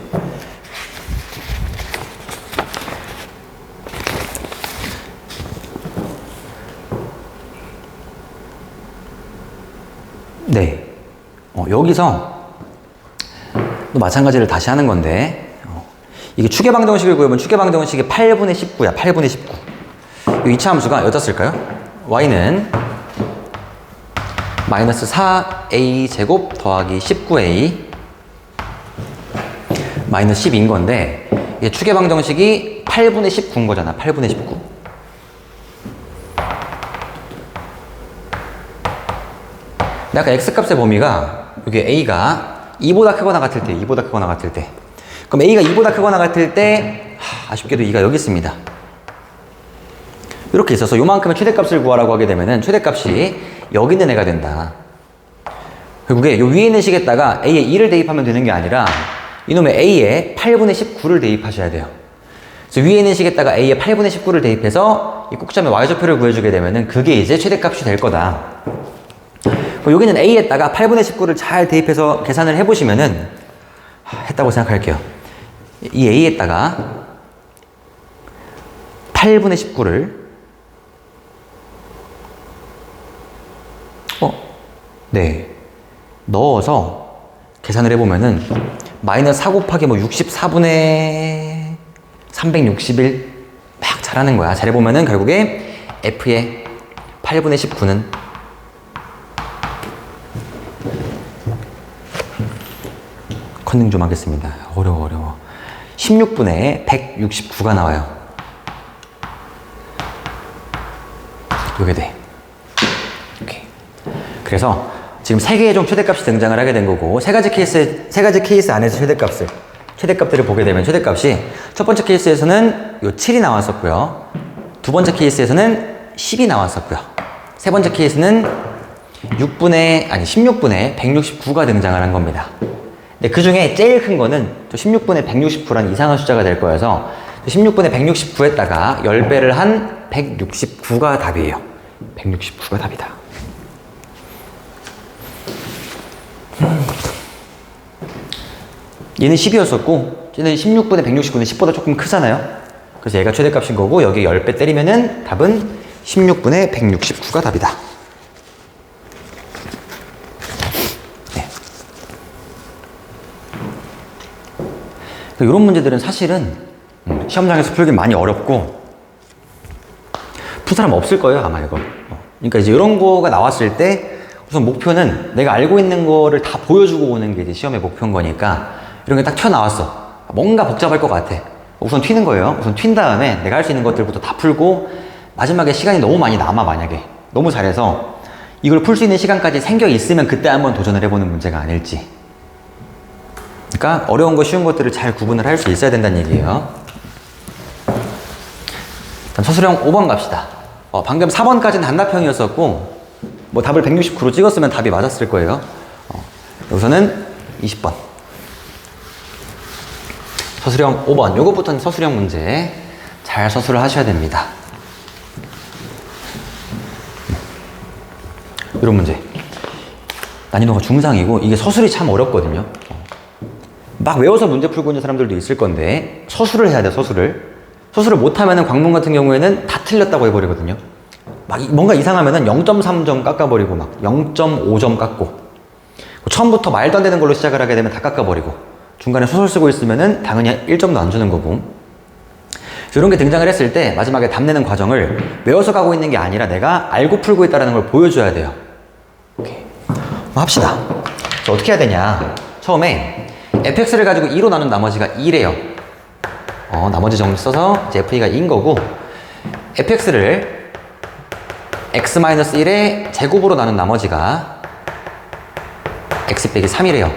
네. 여기서 또 마찬가지를 다시 하는 건데 이게 추계방정식을 구해보면 추계방정식이 8분의 19야. 8분의 19. 이 이차함수가 어떻을까요? y는 마이너스 4a 제곱 더하기 19a 마이너스 10인 건데 이게 추계방정식이 8분의 19인 거잖아. 8분의 19. 근데 아까 x값의 범위가 여기 a가 2보다 크거나 같을 때 2보다 크거나 같을 때 그럼 a가 2보다 크거나 같을 때 아쉽게도 2가 여기 있습니다. 이렇게 있어서 요만큼의 최대값을 구하라고 하게 되면은 최대값이 여기 있는 애가 된다. 결국에 요 위에 있는 식에다가 a에 2를 대입하면 되는 게 아니라 이놈의 a에 8분의 19를 대입하셔야 돼요. 그래서 위에 있는 식에다가 a에 8분의 19를 대입해서 이 꼭지점의 y좌표를 구해주게 되면은 그게 이제 최대값이 될 거다. 여기는 a에다가 8분의 19를 잘 대입해서 계산을 해보시면은 했다고 생각할게요. 이 a에다가 8분의 19를 네 넣어서 계산을 해보면은 마이너스 4 곱하기 뭐 64분의 361 막 잘하는 거야. 잘해보면은 결국에 F의 8분의 19는 컨닝 좀 하겠습니다. 어려워. 16분의 169가 나와요. 요게 돼. 오케이. 그래서 지금 3개의 종 최대값이 등장을 하게 된 거고, 세 가지 케이스 안에서 최대값들을 보게 되면 최대값이 첫 번째 케이스에서는 요 7이 나왔었고요. 두 번째 케이스에서는 10이 나왔었고요. 세 번째 케이스는 16분의 169가 등장을 한 겁니다. 근데 그 중에 제일 큰 거는 16분의 169라는 이상한 숫자가 될 거여서 16분의 169에다가 10배를 한 169가 답이에요. 169가 답이다. 얘는 10이었었고 얘는 16분의 169는 10보다 조금 크잖아요. 그래서 얘가 최대값인 거고 여기 10배 때리면은 답은 16분의 169가 답이다. 이런 문제들은 사실은 시험장에서 풀기 많이 어렵고 풀 사람 없을 거예요 아마 이거. 그러니까 이제 이런 거가 나왔을 때 우선 목표는 내가 알고 있는 거를 다 보여주고 오는 게 이제 시험의 목표인 거니까 이런 게 딱 튀어나왔어. 뭔가 복잡할 것 같아. 우선 튀는 거예요. 우선 튄 다음에 내가 할 수 있는 것들부터 다 풀고 마지막에 시간이 너무 많이 남아. 만약에 너무 잘해서 이걸 풀 수 있는 시간까지 생겨 있으면 그때 한번 도전을 해보는 문제가 아닐지. 그러니까 어려운 거 쉬운 것들을 잘 구분을 할 수 있어야 된다는 얘기예요. 다음 서술형 5번 갑시다. 방금 4번까지는 단답형이었었고 뭐 답을 169로 찍었으면 답이 맞았을 거예요. 여기서는 20번 서술형 5번 요것부터는 서술형 문제 잘 서술을 하셔야 됩니다. 이런 문제 난이도가 중상이고 이게 서술이 참 어렵거든요. 막 외워서 문제 풀고 있는 사람들도 있을 건데 서술을 해야 돼. 서술을 못하면은 광문 같은 경우에는 다 틀렸다고 해버리거든요. 막 뭔가 이상하면은 0.3점 깎아버리고 막 0.5점 깎고 처음부터 말도 안 되는 걸로 시작을 하게 되면 다 깎아버리고 중간에 소설 쓰고 있으면은 당연히 1점도 안 주는 거고. 이런 게 등장을 했을 때 마지막에 답 내는 과정을 외워서 가고 있는 게 아니라 내가 알고 풀고 있다는 걸 보여줘야 돼요. 오케이. 합시다. 자, 어떻게 해야 되냐. 처음에 fx를 가지고 2로 나눈 나머지가 2래요. 나머지 정리 써서 이제 f2가 2인 거고 fx를 x-1의 제곱으로 나눈 나머지가 x 빼기 3이래요.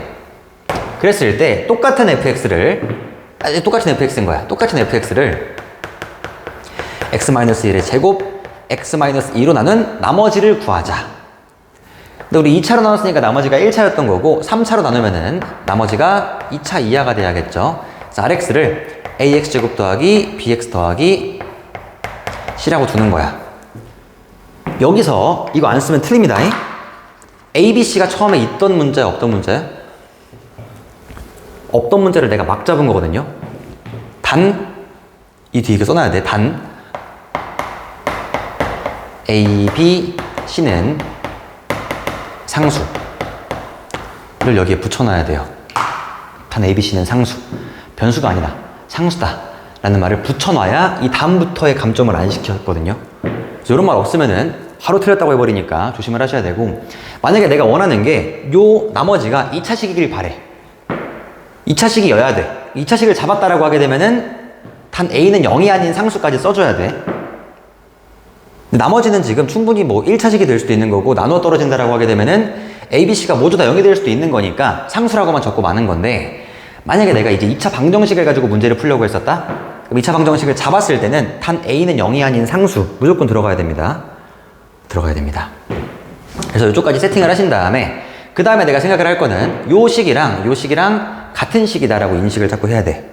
그랬을 때 똑같은 fx인 거야. 똑같은 fx를 x-1의 제곱 x-2로 나눈 나머지를 구하자. 근데 우리 2차로 나눴으니까 나머지가 1차였던 거고 3차로 나누면은 나머지가 2차 이하가 돼야겠죠. 그래서 rx를 ax제곱 더하기 bx 더하기 c라고 두는 거야. 여기서 이거 안 쓰면 틀립니다. a, b, c가 처음에 있던 문제야 없던 문제야? 없던 문제를 내가 막 잡은 거거든요. 단 이 뒤에 이렇게 써놔야 돼. 단 a, b, c는 상수를 여기에 붙여놔야 돼요. 단 A, B, C는 상수. 변수가 아니다. 상수다. 라는 말을 붙여놔야 이 다음부터의 감점을 안 시켰거든요. 그래서 이런 말 없으면은 바로 틀렸다고 해버리니까 조심을 하셔야 되고 만약에 내가 원하는 게 요 나머지가 2차식이길 바래. 2차식이어야 돼. 2차식을 잡았다라고 하게 되면은 단 A는 0이 아닌 상수까지 써줘야 돼. 나머지는 지금 충분히 뭐 1차식이 될 수도 있는 거고 나누어 떨어진다라고 하게 되면은 A, B, C가 모두 다 0이 될 수도 있는 거니까 상수라고만 적고 마는 건데 만약에 내가 이제 2차 방정식을 가지고 문제를 풀려고 했었다? 그럼 2차 방정식을 잡았을 때는 단 A는 0이 아닌 상수 무조건 들어가야 됩니다. 그래서 이쪽까지 세팅을 하신 다음에 그 다음에 내가 생각을 할 거는 요 식이랑 같은 식이다라고 인식을 자꾸 해야 돼.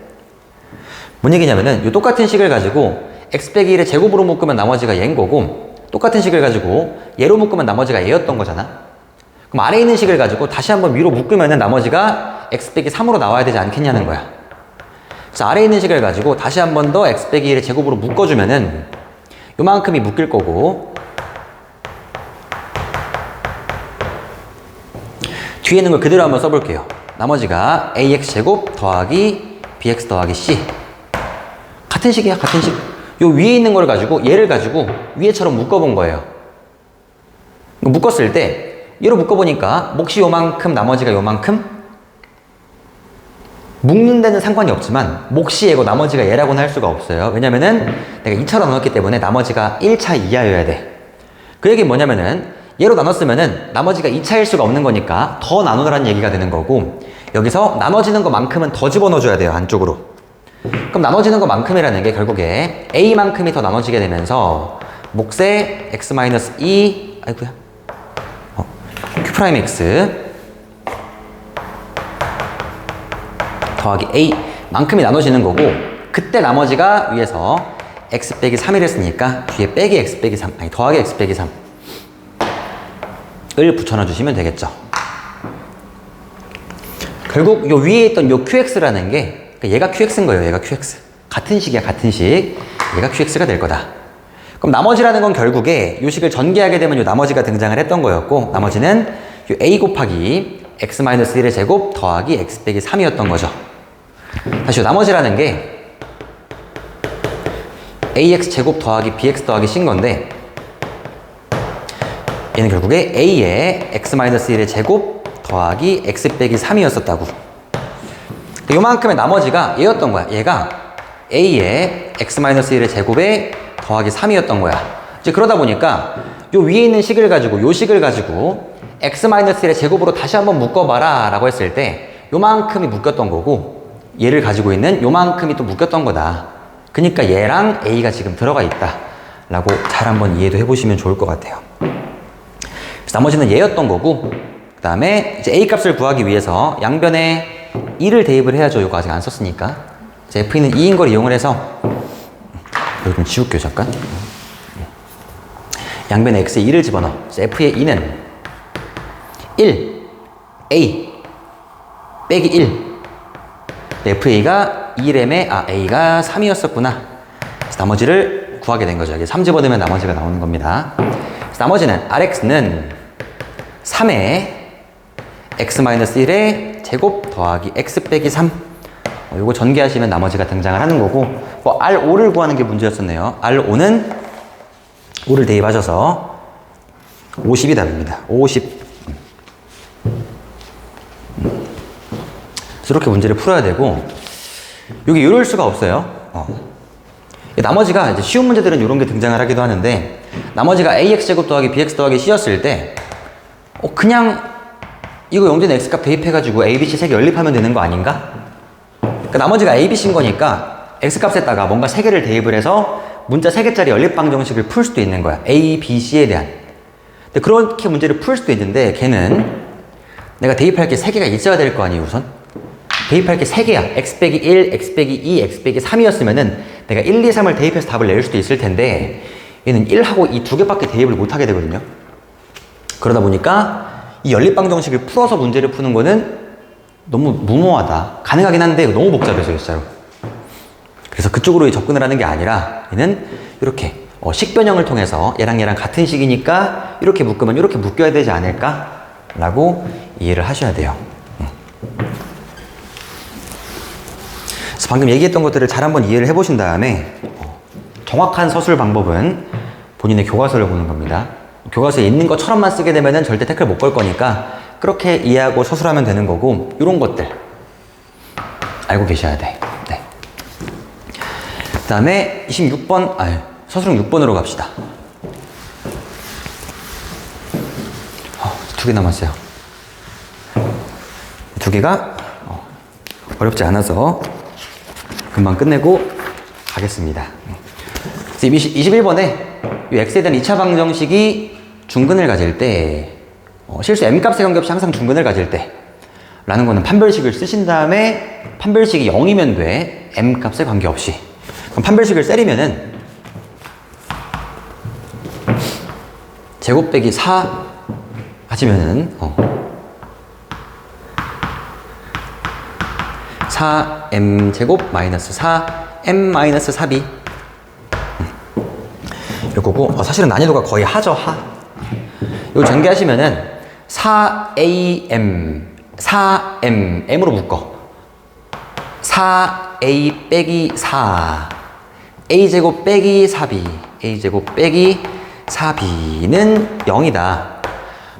뭔 얘기냐면은 요 똑같은 식을 가지고 x 빼기 1의 제곱으로 묶으면 나머지가 얘인 거고 똑같은 식을 가지고 얘로 묶으면 나머지가 얘였던 거잖아. 그럼 아래에 있는 식을 가지고 다시 한번 위로 묶으면 나머지가 x 빼기 3으로 나와야 되지 않겠냐는 거야. 그래서 아래에 있는 식을 가지고 다시 한 번 더 x 빼기 1의 제곱으로 묶어주면은 요만큼이 묶일 거고 뒤에 있는 걸 그대로 한번 써볼게요. 나머지가 AX제곱 더하기 BX 더하기 C. 같은 식이야, 같은 식. 요 위에 있는 걸 가지고, 얘를 가지고 위에처럼 묶어본 거예요. 묶었을 때, 얘로 묶어보니까 몫이 요만큼, 나머지가 요만큼? 묶는 데는 상관이 없지만 몫이 얘고 나머지가 얘라고는 할 수가 없어요. 왜냐면은 내가 2차로 나눴기 때문에 나머지가 1차 이하여야 돼. 그 얘기는 뭐냐면은 얘로 나눴으면은 나머지가 2차일 수가 없는 거니까 더 나누라는 얘기가 되는 거고, 여기서 나눠지는 것만큼은 더 집어넣어줘야 돼요, 안쪽으로. 그럼 나눠지는 것만큼이라는 게 결국에 A만큼이 더 나눠지게 되면서 몫의 X-2 아이고야 Q'X 더하기 A 만큼이 나눠지는 거고, 그때 나머지가 위에서 X 빼기 3을 했으니까 뒤에 빼기 X 빼기 3 아니 더하기 X 빼기 3을 붙여넣어 주시면 되겠죠. 결국 요 위에 있던 요 QX라는 게 얘가 QX인 거예요. 얘가 QX. 같은 식이야, 같은 식. 얘가 QX가 될 거다. 그럼 나머지라는 건 결국에 요 식을 전개하게 되면 요 나머지가 등장을 했던 거였고, 나머지는 요 A 곱하기 X-1의 제곱 더하기 X 빼기 3이었던 거죠. 다시 요 나머지라는 게 AX 제곱 더하기 BX 더하기 C인 건데, 얘는 결국에 A의 X-1의 제곱 더하기 X 빼기 3이었었다고. 요만큼의 나머지가 얘였던 거야. 얘가 A의 X-1의 제곱에 더하기 3이었던 거야. 이제 그러다 보니까 요 위에 있는 식을 가지고 요 식을 가지고 X-1의 제곱으로 다시 한번 묶어봐라 라고 했을 때 요만큼이 묶였던 거고, 얘를 가지고 있는 요만큼이 또 묶였던 거다. 그러니까 얘랑 A가 지금 들어가 있다 라고 잘 한번 이해도 해보시면 좋을 것 같아요. 그래서 나머지는 얘였던 거고, 그 다음에 이제 A 값을 구하기 위해서 양변에 2를 대입을 해야죠. 이거 아직 안 썼으니까. 이제 F는 2인 걸 이용을 해서, 여기 좀 지울게요, 잠깐. 양변에 X에 2를 집어넣어. F의 2는 1, A 빼기 1. FA가 2램에, A가 3이었었구나. 그래서 나머지를 구하게 된 거죠. 여기 3 집어넣으면 나머지가 나오는 겁니다. 그래서 나머지는 RX는 3에 X-1의 제곱 더하기 X 빼기 3. 요거 전개하시면 나머지가 등장을 하는 거고, 뭐 R5를 구하는 게 문제였었네요. R5는 5를 대입하셔서 50이 답입니다. 50. 이렇게 문제를 풀어야 되고, 여기 이럴 수가 없어요. 나머지가 이제 쉬운 문제들은 이런 게 등장을 하기도 하는데, 나머지가 AX제곱 더하기 BX 더하기 C였을 때 그냥 이거 영재는 X값 대입해가지고 A, B, C 3개 연립하면 되는 거 아닌가? 그러니까 나머지가 A, B, C인 거니까 X값에다가 뭔가 3개를 대입을 해서 문자 3개짜리 연립방정식을 풀 수도 있는 거야. A, B, C에 대한. 근데 그렇게 문제를 풀 수도 있는데, 걔는 내가 대입할 게 3개가 있어야 될 거 아니에요, 우선? 대입할 게 3개야. X 빼기 1, X 빼기 2, X 빼기 3이었으면은 내가 1, 2, 3을 대입해서 답을 낼 수도 있을 텐데, 얘는 1하고 이 2개밖에 대입을 못 하게 되거든요. 그러다 보니까 이 연립방정식을 풀어서 문제를 푸는 거는 너무 무모하다. 가능하긴 한데 너무 복잡해서 진짜로. 그래서 그쪽으로 접근을 하는 게 아니라 얘는 이렇게 식변형을 통해서 얘랑 같은 식이니까 이렇게 묶으면 이렇게 묶여야 되지 않을까? 라고 이해를 하셔야 돼요. 그래서 방금 얘기했던 것들을 잘 한번 이해를 해보신 다음에 정확한 서술 방법은 본인의 교과서를 보는 겁니다. 교과서에 있는 것처럼만 쓰게 되면은 절대 태클 못 걸 거니까 그렇게 이해하고 서술하면 되는 거고, 이런 것들 알고 계셔야 돼. 네. 그 다음에 26번, 서술형 6번으로 갑시다. 2개 남았어요. 2개가 어렵지 않아서 금방 끝내고 가겠습니다. 21번에 이 x에 대한 2차 방정식이 중근을 가질 때, 실수 m값의 관계없이 항상 중근을 가질 때 라는 거는 판별식을 쓰신 다음에 판별식이 0이면 돼. m값의 관계없이. 그럼 판별식을 때리면은 제곱 빼기 4 하시면은 4m 제곱 마이너스 4m 마이너스 4b 이거고, 사실은 난이도가 거의 하죠, 하. 이거 전개하시면은 4am 4m, m으로 묶어. 4a 빼기 4, a제곱 빼기 4b, a제곱 빼기 4b는 0이다.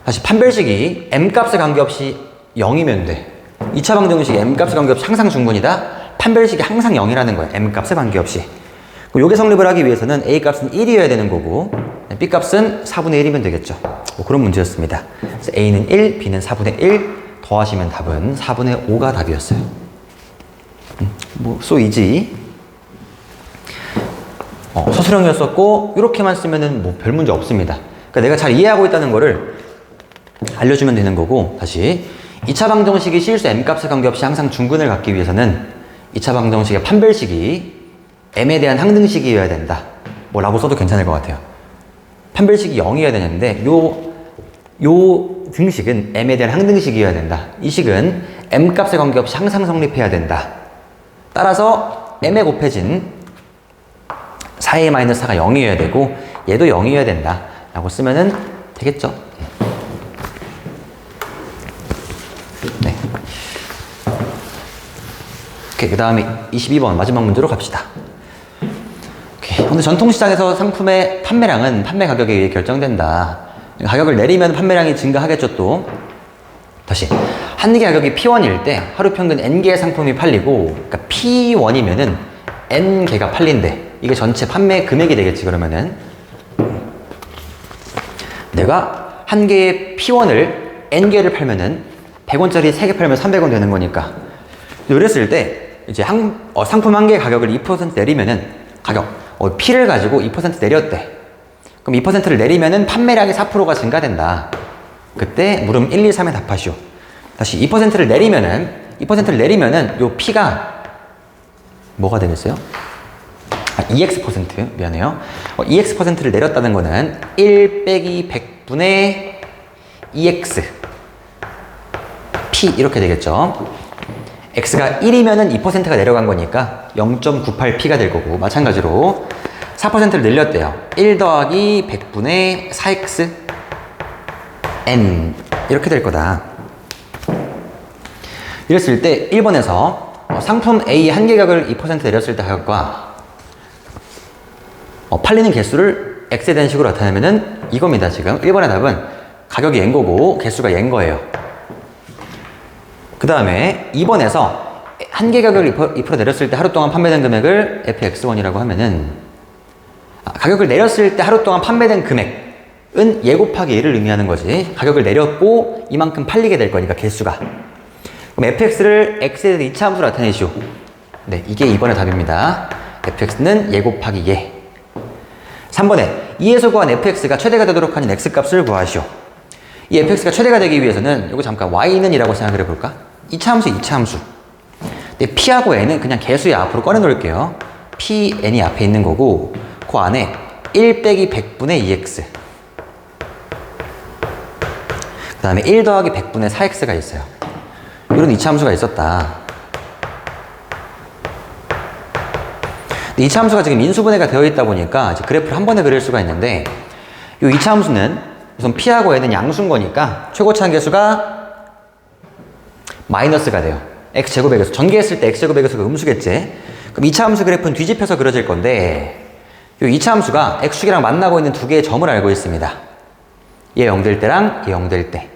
다시 판별식이 m값에 관계없이 0이면 돼. 2차 방정식이 m값에 관계없이 항상 중분이다. 판별식이 항상 0이라는 거야. m값에 관계없이. 요게 성립을 하기 위해서는 a값은 1이어야 되는 거고 b값은 4분의 1이면 되겠죠. 뭐 그런 문제였습니다. 그래서 a는 1, b는 4분의 1 더하시면 답은 4분의 5가 답이었어요. 뭐 so easy. 서술형이었었고 이렇게만 쓰면은 뭐 별 문제 없습니다. 그러니까 내가 잘 이해하고 있다는 거를 알려주면 되는 거고, 다시 2차 방정식이 실수 m값에 관계없이 항상 중근을 갖기 위해서는 2차 방정식의 판별식이 m에 대한 항등식이어야 된다. 뭐 라고 써도 괜찮을 것 같아요. 판별식이 0이어야 되는데 요 등식은 m에 대한 항등식이어야 된다. 이 식은 m값에 관계없이 항상 성립해야 된다. 따라서 m에 곱해진 4a-4가 0이어야 되고 얘도 0이어야 된다 라고 쓰면은 되겠죠. 네. 오케이, 그 다음에 22번 마지막 문제로 갑시다. 오케이. 근데 전통시장에서 상품의 판매량은 판매 가격에 의해 결정된다. 가격을 내리면 판매량이 증가하겠죠. 또 다시 한 개 가격이 P1일 때 하루 평균 N개의 상품이 팔리고, 그러니까 P1이면은 N개가 팔린대. 이게 전체 판매 금액이 되겠지. 그러면은 내가 한 개의 P1을 N개를 팔면은 100원짜리 3개 팔면 300원 되는 거니까, 이랬을 때 이제 상품 한 개의 가격을 2% 내리면은 P를 가지고 2% 내렸대. 그럼 2%를 내리면은 판매량이 4%가 증가된다. 그때 물음 1, 2, 3에 답하시오. 다시 2%를 내리면은 요 P가 뭐가 되겠어요? 2x%, 미안해요. 2x%를 내렸다는 거는 1 빼기 100분의 2x P 이렇게 되겠죠. x가 1이면은 2%가 내려간 거니까 0.98p가 될 거고, 마찬가지로 4%를 늘렸대요. 1 더하기 100분의 4x n 이렇게 될 거다. 이랬을 때 1번에서 상품 A 한 개 가격을 2% 내렸을 때 가격과 팔리는 개수를 x에 대한 식으로 나타내면은 이겁니다. 지금 1번의 답은 가격이 n 거고 개수가 n 거예요. 그 다음에 2번에서 한 개 가격을 2% 내렸을 때 하루 동안 판매된 금액을 fx1이라고 하면은, 가격을 내렸을 때 하루 동안 판매된 금액은 얘 곱하기 1을 의미하는 거지. 가격을 내렸고 이만큼 팔리게 될 거니까 개수가. 그럼 fx를 x에 대한 2차 함수로 나타내시오. 네, 이게 2번의 답입니다. fx는 얘 곱하기 얘. 3번에 2에서 구한 fx가 최대가 되도록 하는 x값을 구하시오. 이 fx가 최대가 되기 위해서는 이거 잠깐 y는 이라고 생각을 해볼까? 2차 함수, 2차 함수. 근데 p하고 n은 그냥 개수의 앞으로 꺼내 놓을게요. p, n이 앞에 있는 거고, 그 안에 1 빼기 100분의 2x, 그 다음에 1 더하기 100분의 4x가 있어요. 이런 2차 함수가 있었다. 근데 2차 함수가 지금 인수분해가 되어 있다 보니까 이제 그래프를 한 번에 그릴 수가 있는데, 이 2차 함수는 우선 p하고 n은 양수인 거니까 최고차항 계수가 마이너스가 돼요. x제곱의 개수. 전개했을 때 x제곱의 개수가 음수겠지. 그럼 2차 함수 그래프는 뒤집혀서 그려질 건데, 이 2차 함수가 x축이랑 만나고 있는 두 개의 점을 알고 있습니다. 얘 0 될 때랑 얘 0 될 때.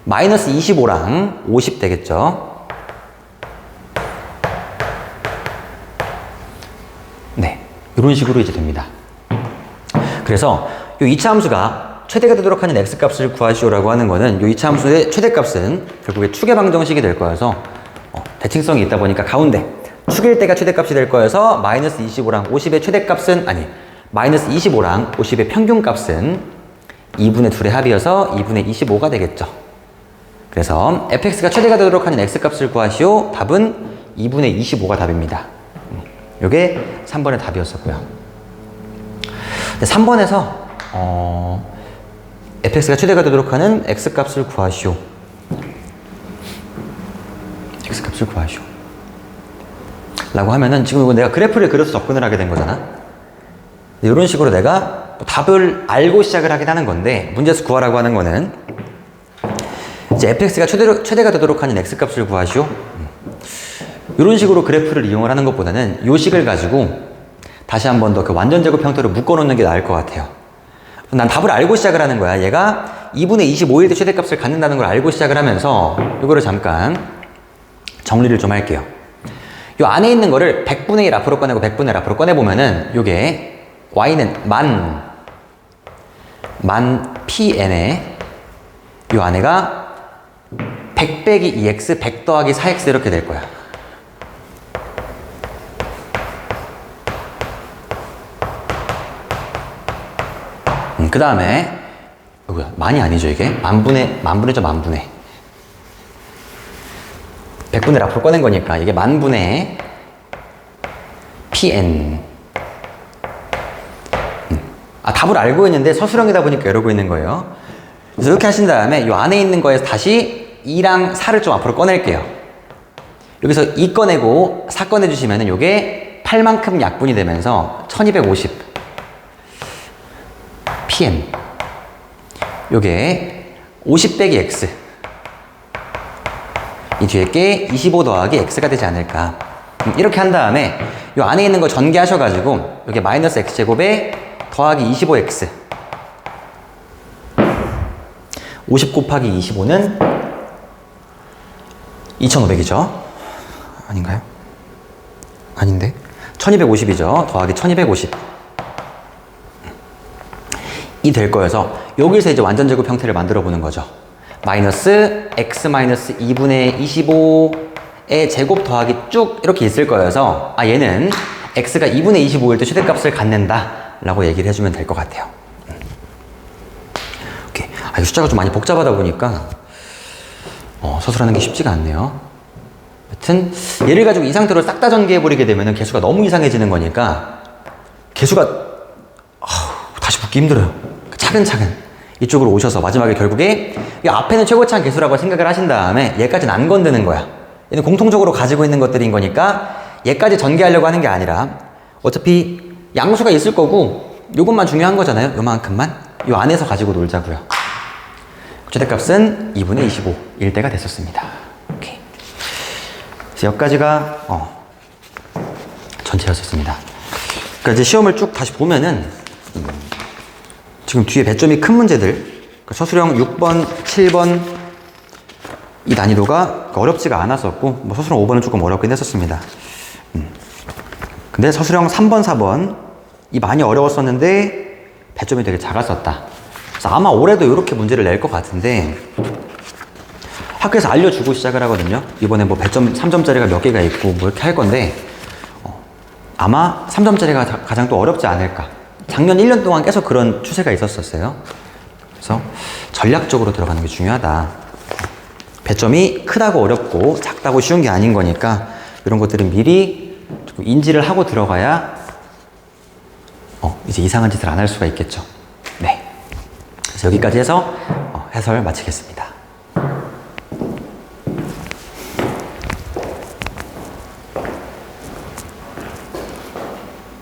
마이너스 25랑 50 되겠죠. 네, 이런 식으로 이제 됩니다. 그래서 이 2차 함수가 최대가 되도록 하는 x값을 구하시오라고 하는 거는, 이 2차 함수의 최대값은 결국에 축의 방정식이 될 거여서 대칭성이 있다 보니까 가운데 축일 때가 최대값이 될 거여서 마이너스 25랑 50의 최대값은, 아니 마이너스 25랑 50의 평균값은 2분의 2의 합이어서 2분의 25가 되겠죠. 그래서 fx가 최대가 되도록 하는 x값을 구하시오. 답은 2분의 25가 답입니다. 요게 3번의 답이었었고요. 3번에서 fx가 최대가 되도록 하는 x값을 구하시오. x값을 구하시오. 라고 하면은 지금 이거 내가 그래프를 그려서 접근을 하게 된 거잖아. 이런 식으로 내가 답을 알고 시작을 하긴 하는 건데, 문제에서 구하라고 하는 거는 이제 fx가 최대가 되도록 하는 x값을 구하시오. 이런 식으로 그래프를 이용을 하는 것보다는 이 식을 가지고 다시 한 번 더 그 완전 제곱 형태로 묶어놓는 게 나을 것 같아요. 난 답을 알고 시작을 하는 거야. 얘가 2분의 25일 때 최대값을 갖는다는 걸 알고 시작을 하면서 이거를 잠깐 정리를 좀 할게요. 이 안에 있는 거를 100분의 1 앞으로 꺼내고 100분의 1 앞으로 꺼내보면은 요게 y는 만 pn에 요 안에가 100 빼기 2x, 100 더하기 4x 이렇게 될 거야. 그 다음에 만이 아니죠 이게? 만분의죠 만분의 100분의 1 앞으로 꺼낸 거니까 이게 만분의 pn. 답을 알고 있는데 서술형이다 보니까 이러고 있는 거예요. 그래서 이렇게 하신 다음에 이 안에 있는 거에서 다시 2랑 4를 좀 앞으로 꺼낼게요. 여기서 2 꺼내고 4 꺼내주시면 이게 8만큼 약분이 되면서 1250 pn. 요게 50 빼기 x. 이 뒤에 게 25 더하기 x가 되지 않을까. 이렇게 한 다음에 요 안에 있는 거 전개하셔가지고 요게 마이너스 x제곱에 더하기 25x. 50 곱하기 25는 2500이죠. 아닌가요? 아닌데? 1250이죠. 더하기 1250. 이 될 거여서 여기서 이제 완전 제곱 형태를 만들어 보는 거죠. 마이너스 x 마이너스 2분의 25의 제곱 더하기 쭉 이렇게 있을 거여서 얘는 x가 2분의 25일 때 최대값을 갖는다 라고 얘기를 해주면 될 것 같아요. 오케이. 이 숫자가 좀 많이 복잡하다 보니까 서술하는 게 쉽지가 않네요. 여튼 얘를 가지고 이 상태로 싹 다 전개해버리게 되면 개수가 너무 이상해지는 거니까 개수가 다시 붙기 힘들어요. 차근차근 이쪽으로 오셔서 마지막에 결국에 이 앞에는 최고차한 개수라고 생각을 하신 다음에 얘까지는 안 건드는 거야. 얘는 공통적으로 가지고 있는 것들인 거니까 얘까지 전개하려고 하는 게 아니라 어차피 양수가 있을 거고 요것만 중요한 거잖아요. 요만큼만 요 안에서 가지고 놀자고요. 최대값은 2분의 25일 때가 됐었습니다. 오케이. 그래서 여기까지가 전체였었습니다. 그러니까 이제 시험을 쭉 다시 보면은 지금 뒤에 배점이 큰 문제들, 서술형 6번, 7번 이 난이도가 어렵지가 않았었고 뭐 서술형 5번은 조금 어렵긴 했었습니다. 근데 서술형 3번, 4번 이 많이 어려웠었는데 배점이 되게 작았었다. 그래서 아마 올해도 이렇게 문제를 낼 것 같은데 학교에서 알려주고 시작을 하거든요. 이번에 뭐 배점 3점짜리가 몇 개가 있고 뭐 이렇게 할 건데 아마 3점짜리가 가장 또 어렵지 않을까. 작년 1년 동안 계속 그런 추세가 있었어요. 그래서 전략적으로 들어가는 게 중요하다. 배점이 크다고 어렵고 작다고 쉬운 게 아닌 거니까 이런 것들은 미리 조금 인지를 하고 들어가야 이제 이상한 짓을 안 할 수가 있겠죠. 네. 그래서 여기까지 해서 해설 마치겠습니다.